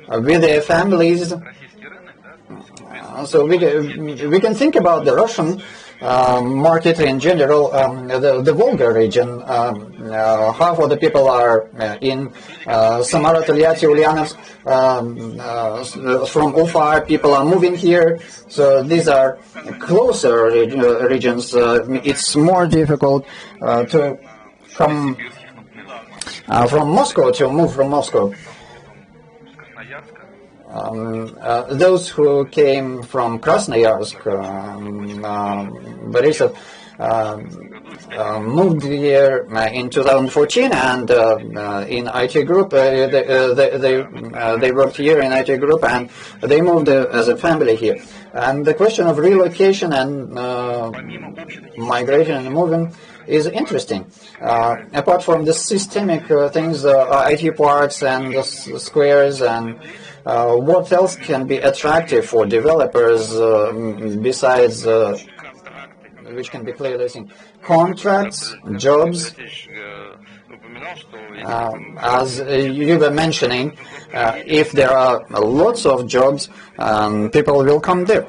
with their families. So we can think about the Russian market in general, the Volga region. Half of the people are in Samara, Tolyatti, Ulyanovsk. From Ufa, people are moving here. So these are closer regions. It's more difficult to come from Moscow, to move from Moscow. Those who came from Krasnoyarsk, Borisov, moved here in 2014, and in IT group, they worked here in IT group, and they moved as a family here. And the question of relocation and migration and moving is interesting. Apart from the systemic things, IT parks and the squares, and what else can be attractive for developers besides which can be clearly seen? Contracts, jobs. As you were mentioning, if there are lots of jobs, people will come there.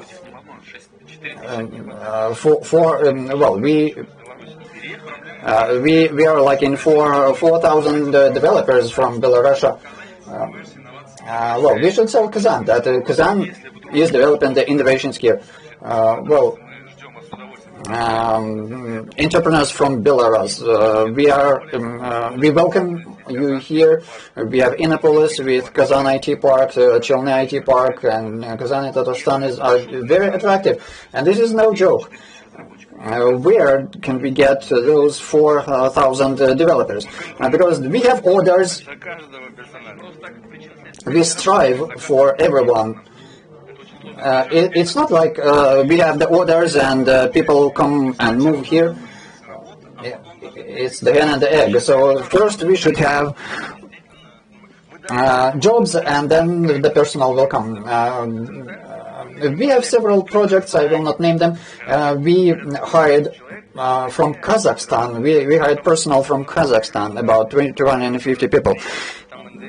We are like in 4,000 developers from Belarus. We should sell Kazan. That Kazan is developing the innovations here. Entrepreneurs from Belarus. We welcome you here. We have Innopolis with Kazan IT Park, Chelny IT Park, and Kazan and Tatarstan are very attractive. And this is no joke. Where can we get those 4,000 developers? Because we have orders. We strive for everyone. It's not like we have the orders and people come and move here. It's the hen and the egg. So first we should have jobs, and then the personnel will come. We have several projects, I will not name them. We hired from Kazakhstan, we hired personnel from Kazakhstan, about 250 people.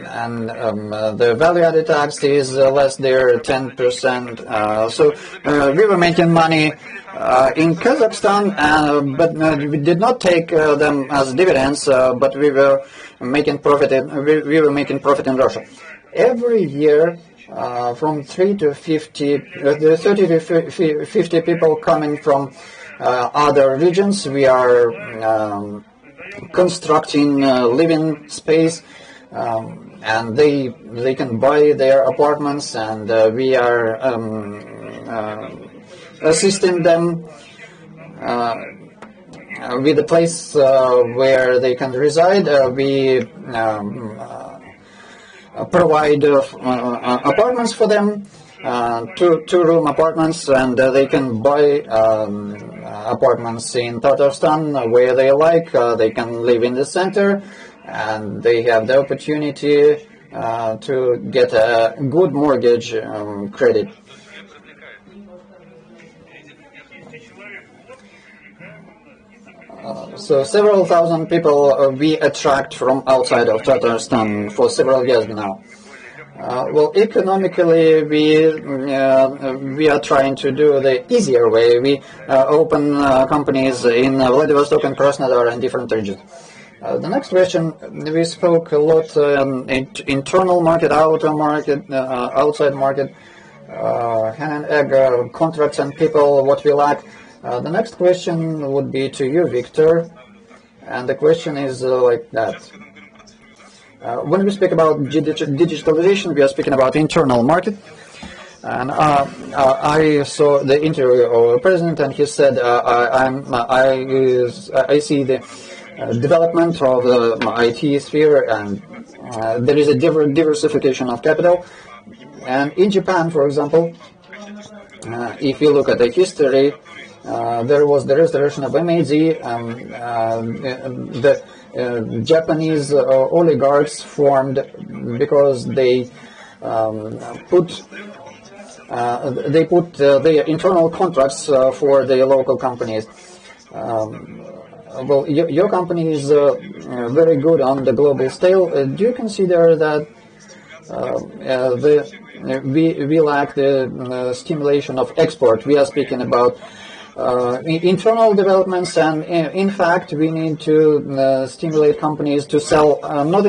And the value-added tax is less there, 10%. So we were making money in Kazakhstan, but we did not take them as dividends, but we were making profit. We were making profit in Russia. Every year, from 30 to 50 people coming from other regions. We are constructing living space, and they can buy their apartments, and we are assisting them with a place where they can reside. We provide apartments for them, two-room apartments, and they can buy apartments in Tatarstan where they like. They can live in the center, and they have the opportunity to get a good mortgage credit. So several thousand people we attract from outside of Tatarstan for several years now. Well, economically, we are trying to do the easier way. We open companies in Vladivostok and Krasnodar and different regions. The next question, we spoke a lot internal market, outer market, outside market, hen and egg, contracts and people, what we lack. The next question would be to you, Victor, and the question is like that. When we speak about digitalization, we are speaking about internal market. And I saw the interview of the president, and he said, I see the development of the IT sphere, and there is a diversification of capital. And in Japan, for example, if you look at the history, there was the restoration of MAZ. The Japanese oligarchs formed because they put their internal contracts for the local companies. Well, your company is very good on the global scale. Do you consider that we lack the stimulation of export? We are speaking about internal developments, and in fact we need to stimulate companies to sell not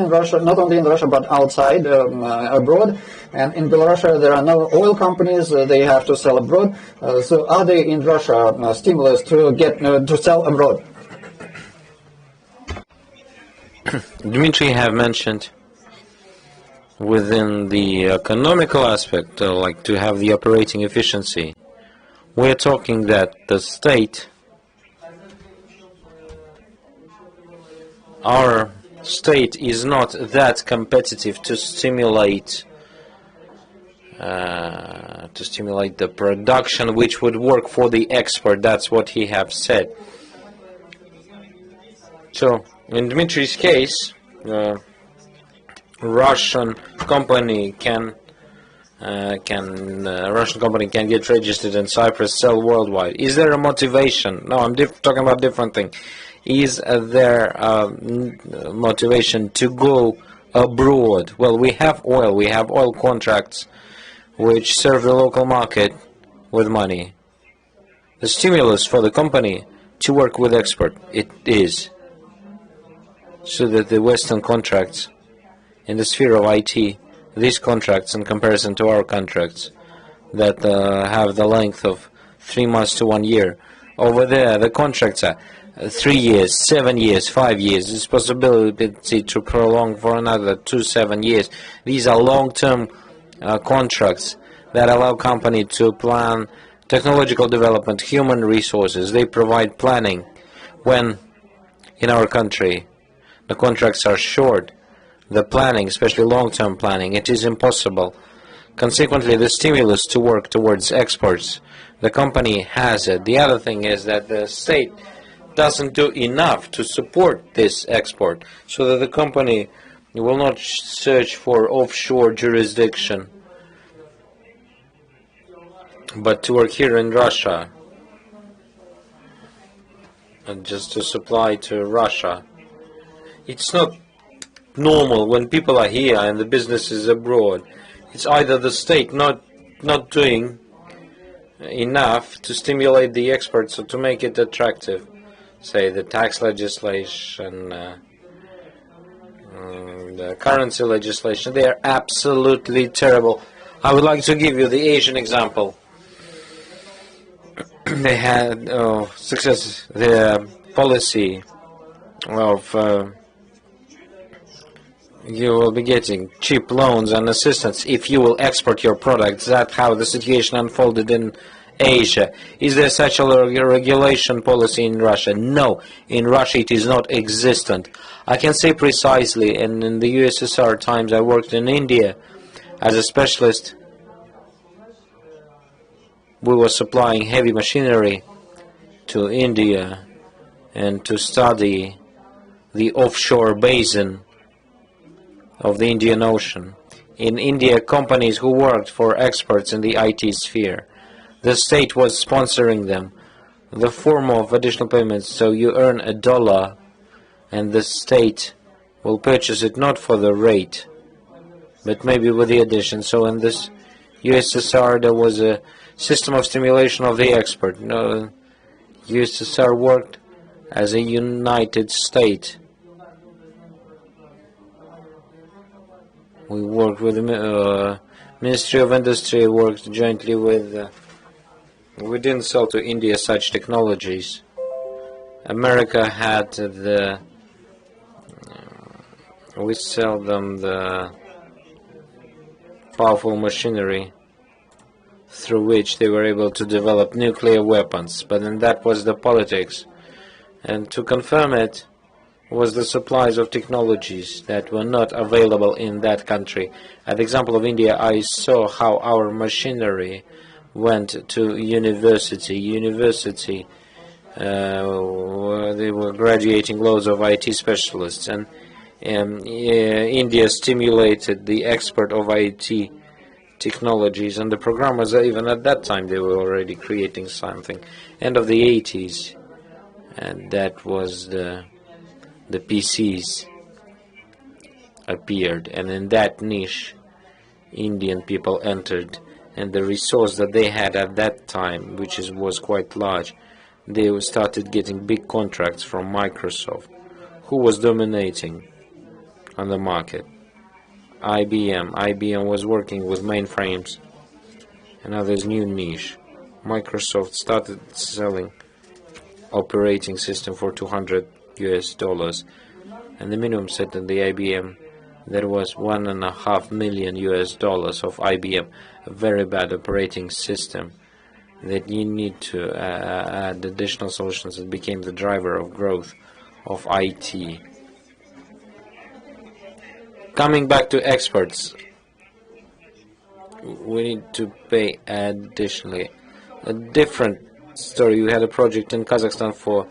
only in Russia but outside, abroad. And in Belarus there are no oil companies, they have to sell abroad. So are they in Russia stimulus to get to sell abroad? Dmitry have mentioned within the economical aspect, like to have the operating efficiency. We're talking that the state, our state is not that competitive to stimulate the production which would work for the export. That's what he have said. So in Dmitry's case, Russian company can get registered in Cyprus, sell worldwide. Is there a motivation? No, I'm talking about different thing. Is there motivation to go abroad? Well, we have oil contracts which serve the local market with money. The stimulus for the company to work with export, it is so that the Western contracts in the sphere of IT, these contracts in comparison to our contracts that have the length of 3 months to 1 year, over there the contracts are 3 years, 7 years, 5 years. There's possibility to prolong for another 2-7 years. These are long-term contracts that allow company to plan technological development, human resources. They provide planning. When in our country the contracts are short, the planning, especially long-term planning, it is impossible. Consequently, the stimulus to work towards exports, the company has it. The other thing is that the state doesn't do enough to support this export, so that the company will not search for offshore jurisdiction, but to work here in Russia, and just to supply to Russia. It's not normal when people are here and the business is abroad. It's either the state not doing enough to stimulate the exports or to make it attractive. Say the tax legislation, the currency legislation, they are absolutely terrible. I would like to give you the Asian example. they had success. The policy of you will be getting cheap loans and assistance if you will export your products. That's how the situation unfolded in Asia. Is there such a regulation policy in Russia? No, in Russia it is not existent. I can say precisely, and in the USSR times I worked in India as a specialist. We were supplying heavy machinery to India and to study the offshore basin of the Indian Ocean. In India, companies who worked for experts in the IT sphere, the state was sponsoring them. The form of additional payments, so you earn $1 and the state will purchase it not for the rate, but maybe with the addition. So in this USSR there was a system of stimulation of the export. No, USSR worked as a united state. We worked with the Ministry of Industry, worked jointly with we didn't sell to India such technologies. America had the we sell them the powerful machinery through which they were able to develop nuclear weapons, but then that was the politics. And to confirm it was the supplies of technologies that were not available in that country. At the example of India, I saw how our machinery went to university. They were graduating loads of IT specialists, and India stimulated the export of IT technologies, and the programmers, even at that time, they were already creating something. End of the 80s, and that was the PCs appeared, and in that niche, Indian people entered, and the resource that they had at that time, which was quite large, they started getting big contracts from Microsoft. Who was dominating on the market? IBM. IBM was working with mainframes. And now there's new niche. Microsoft started selling operating system for $200, and the minimum set in the IBM there was $1.5 million of IBM, a very bad operating system that you need to add additional solutions. It became the driver of growth of IT. Coming back to experts, we need to pay additionally. A different story, we had a project in Kazakhstan for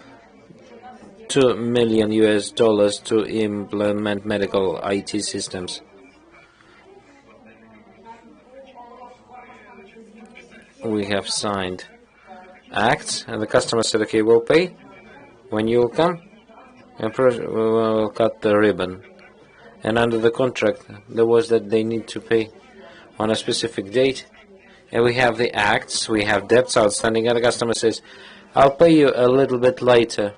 $2 million to implement medical IT systems. We have signed acts, and the customer said, okay, we'll pay when you will come, and we'll cut the ribbon. And under the contract, there was that they need to pay on a specific date. And we have the acts, we have debts outstanding, and the customer says, I'll pay you a little bit later.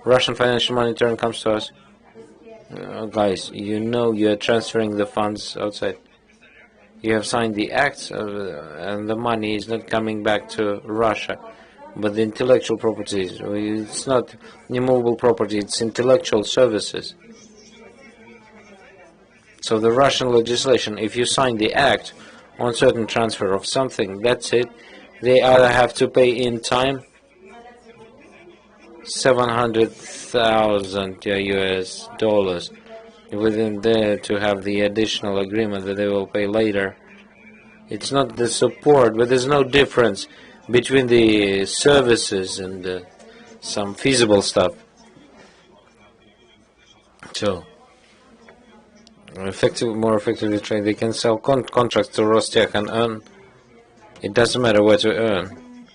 Russian financial monitoring comes to us. Guys, you know you are transferring the funds outside. You have signed the acts, and the money is not coming back to Russia. But the intellectual properties, it's not immovable property, it's intellectual services. So the Russian legislation, if you sign the act on certain transfer of something, that's it. They either have to pay in time $700,000 within there to have the additional agreement that they will pay later. It's not the support, but there's no difference between the services and some feasible stuff. So, more effectively trained, they can sell contracts to Rostech and earn. It doesn't matter where to earn,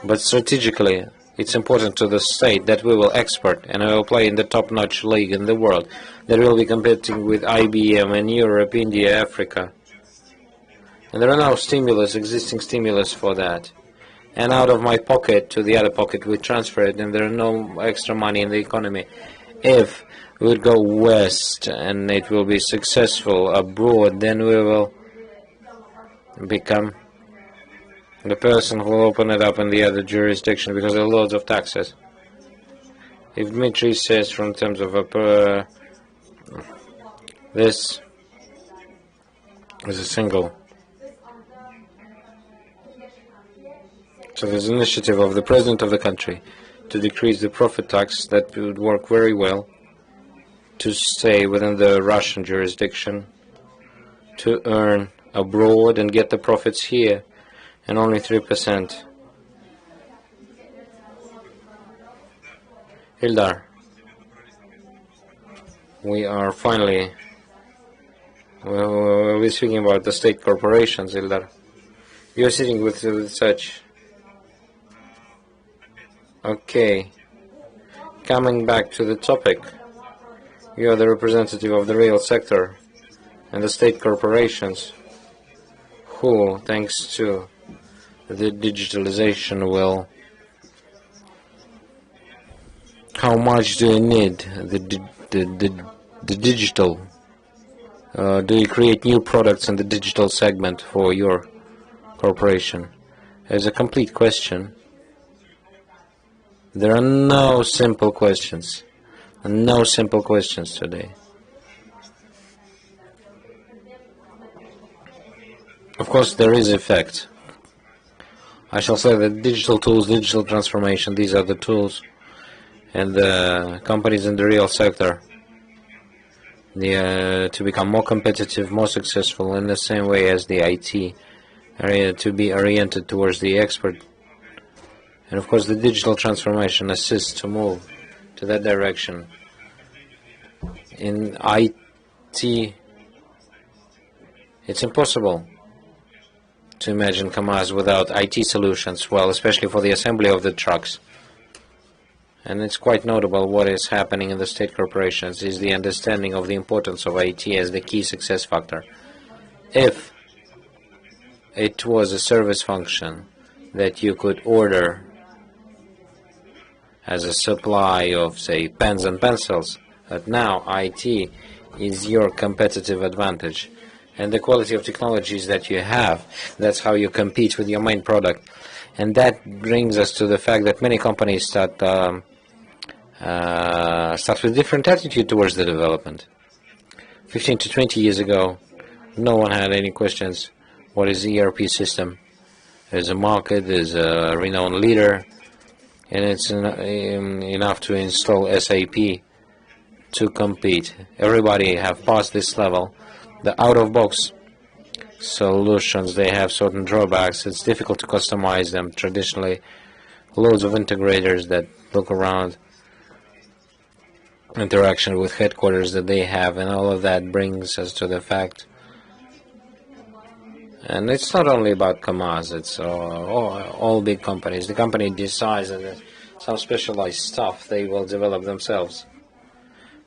but strategically, it's important to the state that we will export and we will play in the top-notch league in the world, that we will be competing with IBM in Europe, India, Africa. And there are no existing stimulus for that. And out of my pocket to the other pocket, we transfer it, and there are no extra money in the economy. If we would go west and it will be successful abroad, then we will become the person who will open it up in the other jurisdiction because there are loads of taxes. If Dmitry says from terms of this is a single, so there's an initiative of the president of the country to decrease the profit tax that would work very well to stay within the Russian jurisdiction, to earn abroad and get the profits here, and only 3%. Ildar, we are finally, we're speaking about the state corporations, Ildar. You're sitting with such. Okay, coming back to the topic, you are the representative of the real sector and the state corporations who, thanks to the digitalization, will. How much do you need the digital? Do you create new products in the digital segment for your corporation? As a complete question. There are no simple questions. No simple questions today. Of course, there is effect. I shall say that digital tools, digital transformation, these are the tools, and the companies in the real sector to become more competitive, more successful in the same way as the IT area, to be oriented towards the expert. And of course the digital transformation assists to move to that direction. In IT, it's impossible to imagine KAMAZ without IT solutions, well, especially for the assembly of the trucks. And it's quite notable what is happening in the state corporations is the understanding of the importance of IT as the key success factor. If it was a service function that you could order as a supply of, say, pens and pencils, but now IT is your competitive advantage. And the quality of technologies that you have, that's how you compete with your main product. And that brings us to the fact that many companies start with different attitude towards the development. 15 to 20 years ago, no one had any questions. What is the ERP system? There's a market, there's a renowned leader, and it's enough to install SAP to compete. Everybody have passed this level. The out-of-box solutions, they have certain drawbacks. It's difficult to customize them traditionally. Loads of integrators that look around, interaction with headquarters that they have, and all of that brings us to the fact. And it's not only about KAMAZ, it's all big companies. The company decides that some specialized stuff they will develop themselves.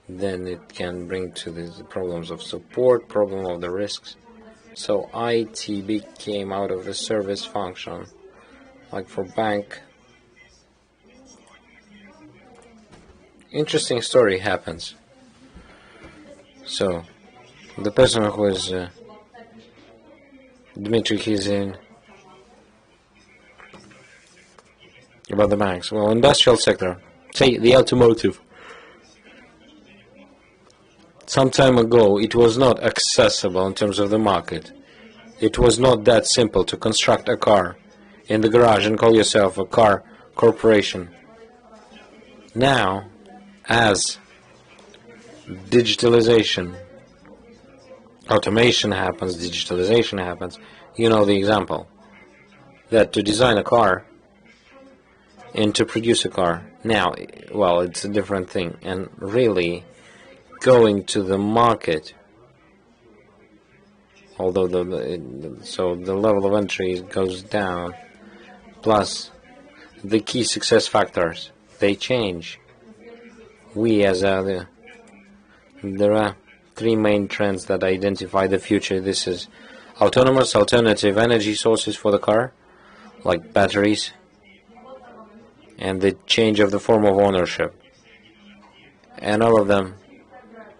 Then it can bring to the problems of support, problem of the risks. So IT became out of the service function, like for bank. Interesting story happens. So the person who is Dmitry, he's in about the banks. Well, industrial sector, say the automotive. Some time ago, it was not accessible in terms of the market. It was not that simple to construct a car in the garage and call yourself a car corporation. Now, as digitalization, automation happens, digitalization happens, you know the example, that to design a car and to produce a car, now, well, it's a different thing, and really going to the market, although the level of entry goes down, plus the key success factors, they change. There are three main trends that identify the future. This is autonomous alternative energy sources for the car, like batteries, and the change of the form of ownership. And all of them,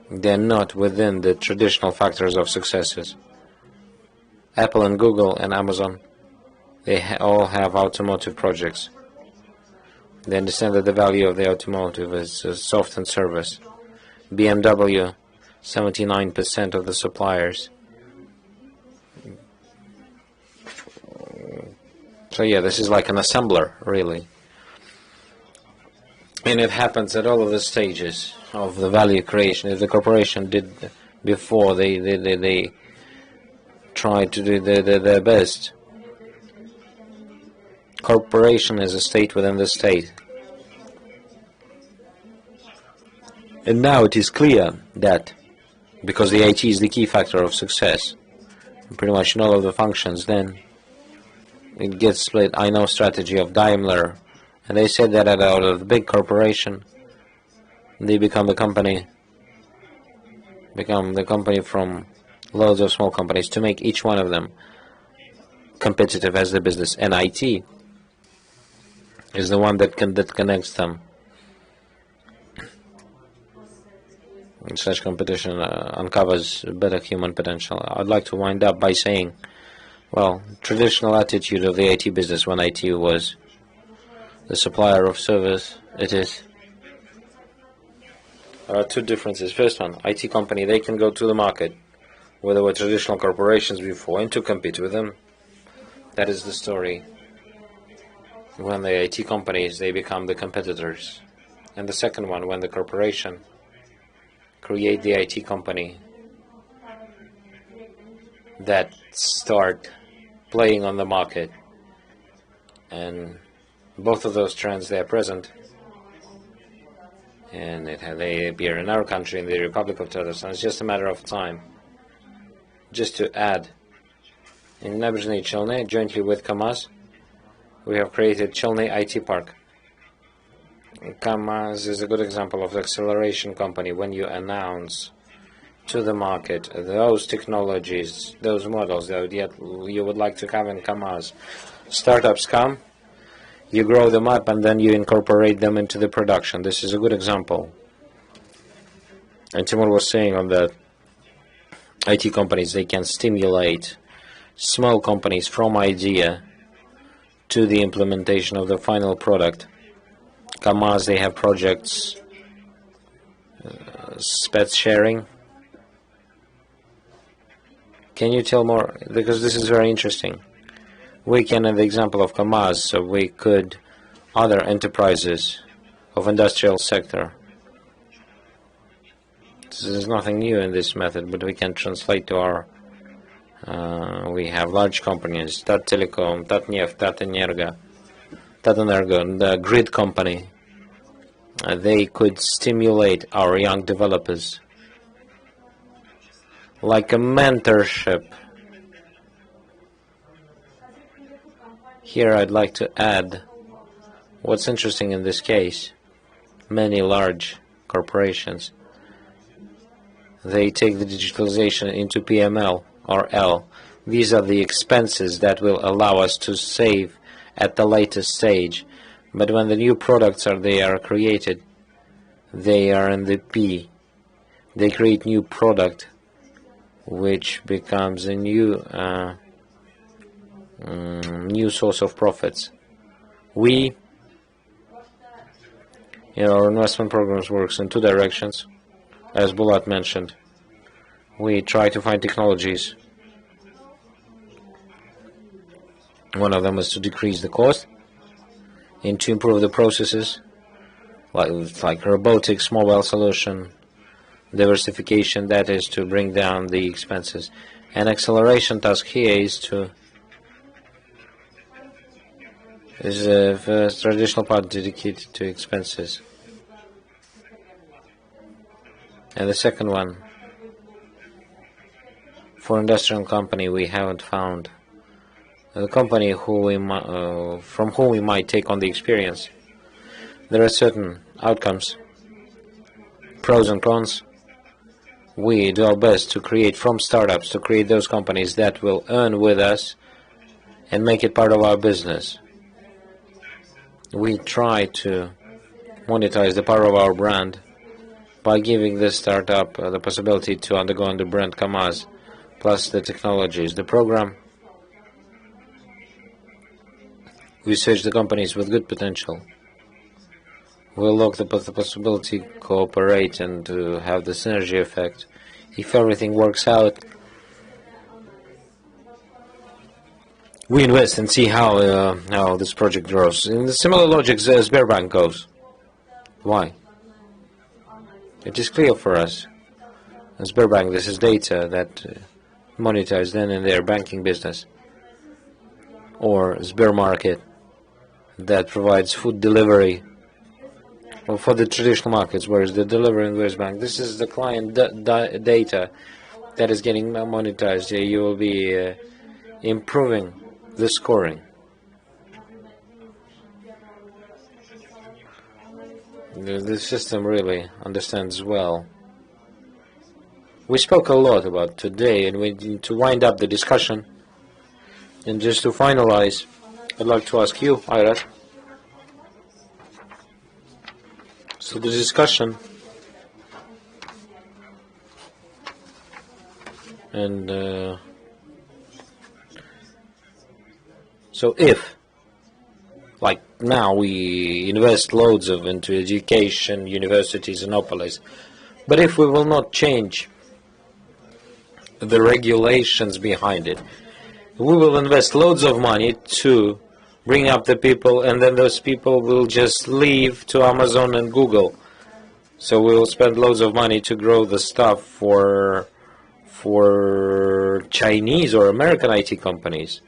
they're not within the traditional factors of successes. Apple and Google and Amazon, They all have automotive projects. They understand that the value of the automotive is soft and service. BMW, 79% of the suppliers. So yeah, this is like an assembler, really. And it happens at all of the stages of the value creation. If the corporation did before, they tried to do their best. Corporation is a state within the state. And now it is clear that, because the IT is the key factor of success, pretty much in all of the functions, then it gets split. I know strategy of Daimler, and they said that out of the big corporation, they become the company from loads of small companies to make each one of them competitive as the business. And IT is the one that connects them. And such competition uncovers better human potential. I'd like to wind up by saying, well, traditional attitude of the IT business when IT was the supplier of service, it is. There are two differences. First one, IT company, they can go to the market where there were traditional corporations before and to compete with them. That is the story. When the IT companies, they become the competitors. And the second one, when the corporation create the IT company that start playing on the market. And both of those trends, they are present. And they appear in our country, in the Republic of Tatarstan. It's just a matter of time. Just to add, in Nabrzhny Chelny, jointly with KAMAZ, we have created Chelny IT Park. KAMAZ is a good example of the acceleration company. When you announce to the market those technologies, those models that you would like to have in KAMAZ, startups come, you grow them up, and then you incorporate them into the production. This is a good example. And Timur was saying on the IT companies, they can stimulate small companies from idea to the implementation of the final product. KAMAZ, they have projects, spec sharing. Can you tell more? Because this is very interesting. We can, in the example of KAMAZ, so we could, other enterprises of industrial sector. There's nothing new in this method, but we can translate to our, we have large companies, Tattelecom, Tatneft, Tatenergo, the grid company. They could stimulate our young developers like a mentorship. Here I'd like to add what's interesting in this case. Many large corporations, they take the digitalization into PML or L. These are the expenses that will allow us to save at the latest stage. But when the new products are created, they are in the P. They create new product, which becomes a new new source of profits. We, our investment programs works in two directions. As Bulat mentioned, we try to find technologies. One of them is to decrease the cost and to improve the processes, like robotics, mobile solution, diversification, that is to bring down the expenses. And acceleration task here is a traditional part dedicated to expenses. And the second one, for industrial company, we haven't found the company from whom we might take on the experience. There are certain outcomes, pros and cons. We do our best to create from startups, to create those companies that will earn with us and make it part of our business. We try to monetize the power of our brand by giving this startup the possibility to undergo under brand KAMAZ, plus the technologies. The program We search the companies with good potential. We'll look at the possibility to cooperate and to have the synergy effect. If everything works out, we invest and see how this project grows. In the similar logic, Sberbank goes. Why? It is clear for us. Sberbank, this is data that monetized then in their banking business. Or Sbermarket, that provides food delivery for the traditional markets, whereas the delivery in Sberbank, this is the client data that is getting monetized. You will be improving the scoring. The system really understands well. We spoke a lot about today, and we need to wind up the discussion. And just to finalize, I'd like to ask you, Ayrat. So the discussion, and so if, like now, we invest loads into education, universities, and monopolies, but if we will not change the regulations behind it, we will invest loads of money to bring up the people, and then those people will just leave to Amazon and Google. So we will spend loads of money to grow the stuff for Chinese or American IT companies.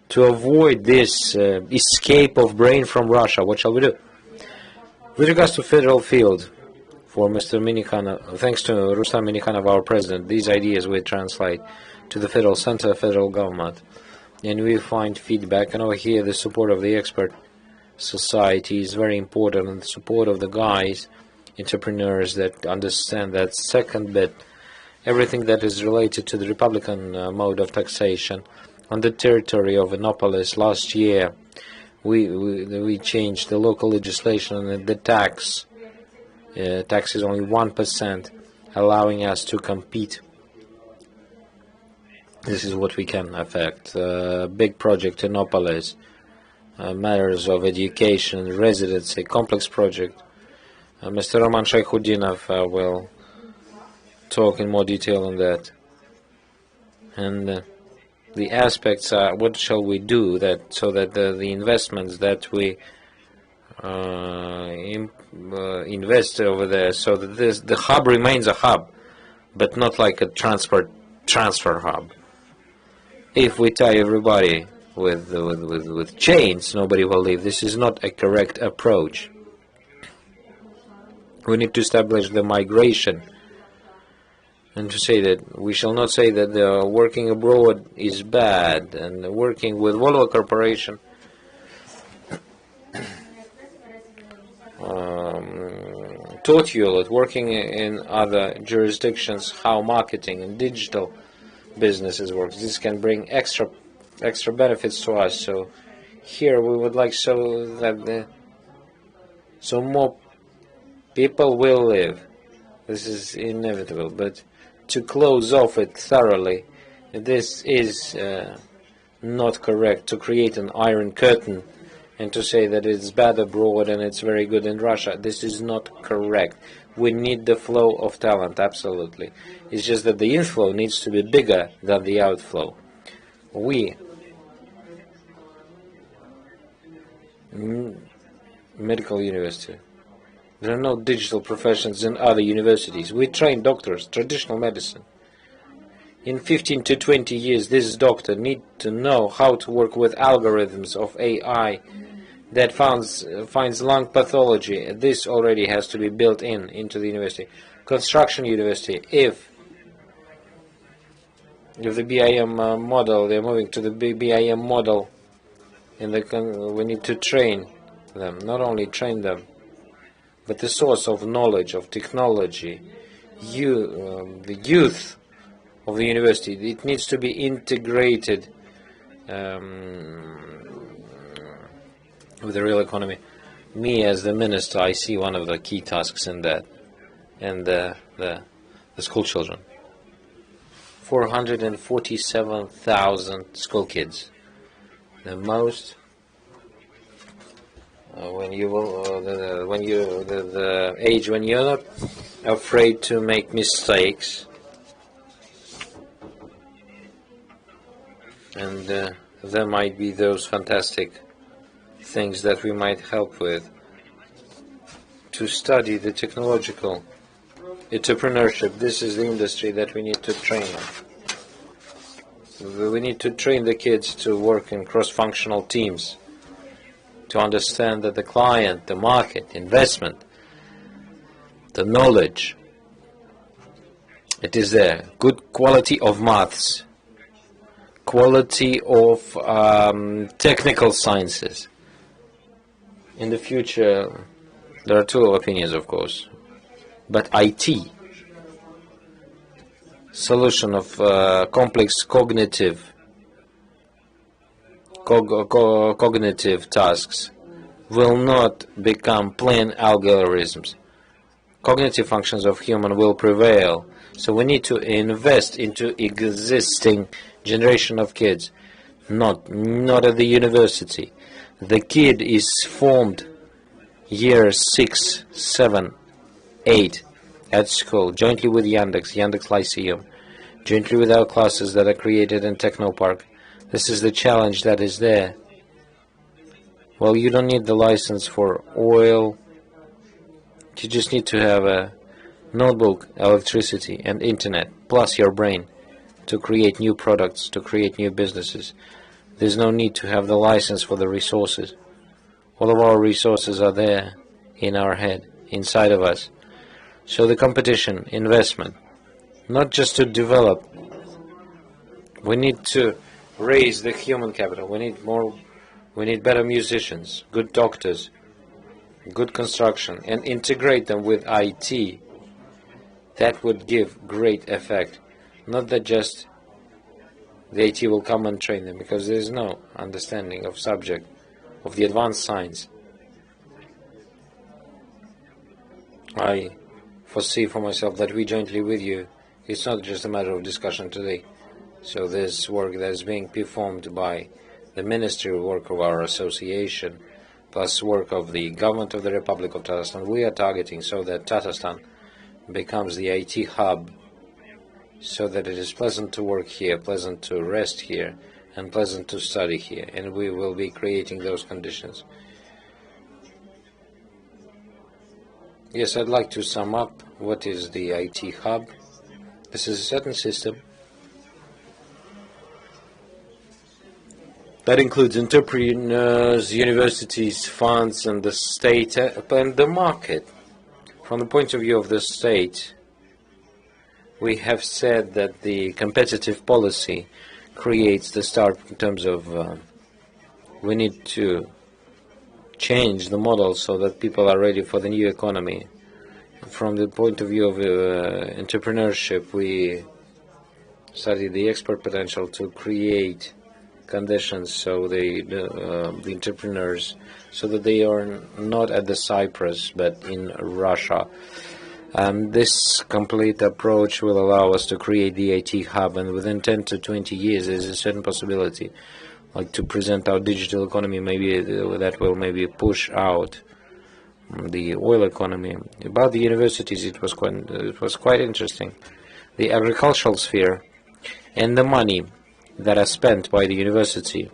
To avoid this escape of brain from Russia, what shall we do? With regards to federal field, for Mr. Minikhanov, thanks to Rustam Minikhanov, our president, these ideas we translate to the federal center, federal government, and we find feedback. And over here, the support of the expert society is very important, and the support of the guys, entrepreneurs that understand that second bit, everything that is related to the Republican mode of taxation. On the territory of Innopolis last year, we changed the local legislation, and the tax is only 1%, allowing us to compete. This is what we can affect. Big project in Innopolis, matters of education, residency, complex project. Mr. Roman Shaykhudinov will talk in more detail on that. And the aspects are, what shall we do so that the investments that we invest over there, so that the hub remains a hub, but not like a transfer hub. If we tie everybody with chains, nobody will leave. This is not a correct approach. We need to establish the migration, and to say that we shall not say that the working abroad is bad, and working with Volvo Corporation taught you a lot, working in other jurisdictions, how marketing and digital businesses work. This can bring extra benefits to us. So here we would like so that so more people will live. This is inevitable, but to close off it thoroughly, this is not correct. To create an iron curtain and to say that it's bad abroad and it's very good in Russia, this is not correct. We need the flow of talent, absolutely. It's just that the inflow needs to be bigger than the outflow. Medical university. There are no digital professions in other universities. We train doctors, traditional medicine. In 15 to 20 years, this doctor needs to know how to work with algorithms of AI that finds lung pathology. This already has to be built into the university. Construction university, if the BIM model, they're moving to the BIM model, and we need to train them, not only train them, but the source of knowledge, of technology, the youth of the university, it needs to be integrated with the real economy. Me, as the minister, I see one of the key tasks in that, and the school children. 447,000 school kids, the most when you will, the age when you're not afraid to make mistakes, and there might be those fantastic things that we might help with to study the technological entrepreneurship. This is the industry that we need to train. We need to train the kids to work in cross-functional teams, to understand that the client, the market, investment, the knowledge, it is there. Good quality of maths, quality of technical sciences. In the future, there are two opinions, of course, but IT, solution of complex cognitive tasks will not become plain algorithms. Cognitive functions of human will prevail. So we need to invest into existing generation of kids, not at the university. The kid is formed year 6, 7, 8 at school, jointly with Yandex Lyceum, jointly with our classes that are created in Technopark. This is the challenge that is there. Well, you don't need the license for oil. You just need to have a notebook, electricity, and internet, plus your brain, to create new products, to create new businesses. There's no need to have the license for the resources. All of our resources are there in our head, inside of us. So the competition, investment, not just to develop. We need to raise the human capital. We need better musicians, good doctors, good construction, and integrate them with IT. That would give great effect. Not that just the IT will come and train them, because there is no understanding of subject, of the advanced science. I foresee for myself that we jointly with you, it's not just a matter of discussion today. So this work that is being performed by the ministerial work of our association, plus work of the government of the Republic of Tatarstan, we are targeting so that Tatarstan becomes the IT hub, so that it is pleasant to work here, pleasant to rest here, and pleasant to study here, and we will be creating those conditions. Yes, I'd like to sum up what is the IT hub. This is a certain system that includes entrepreneurs, universities, funds, and the state, and the market. From the point of view of the state, we have said that the competitive policy creates the start in terms of we need to change the model so that people are ready for the new economy. From the point of view of entrepreneurship, we study the export potential to create conditions so the entrepreneurs, so that they are not at the Cyprus but in Russia. This complete approach will allow us to create the IT hub, and within 10 to 20 years there's a certain possibility, like to present our digital economy, maybe that will maybe push out the oil economy. About the universities, it was quite interesting. The agricultural sphere and the money that are spent by the university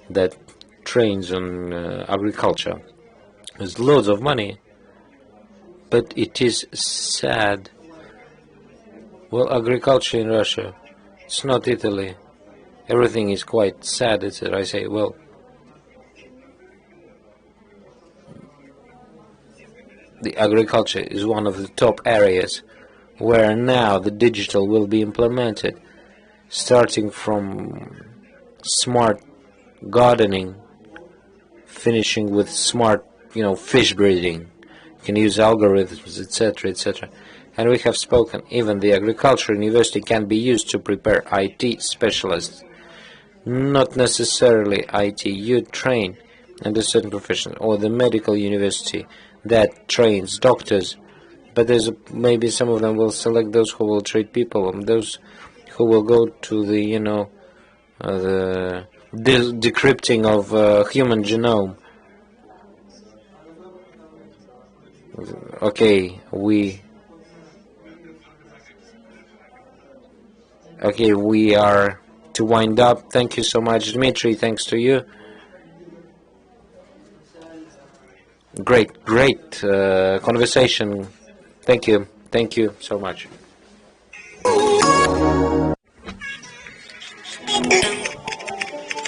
that trains on agriculture. There's loads of money, but it is sad. Well, agriculture in Russia, it's not Italy. Everything is quite sad. I say, well, the agriculture is one of the top areas where now the digital will be implemented, starting from smart gardening, finishing with smart, fish breeding. You can use algorithms, etc., etc. And we have spoken, even the agricultural university can be used to prepare IT specialists. Not necessarily IT, you train in a certain profession, or the medical university that trains doctors, but there's maybe some of them will select those who will treat people, and those who will go to the, the decrypting of human genome. Okay, we are to wind up. Thank you so much, Dmitry. Thanks to you. Great conversation. Thank you. Thank you so much.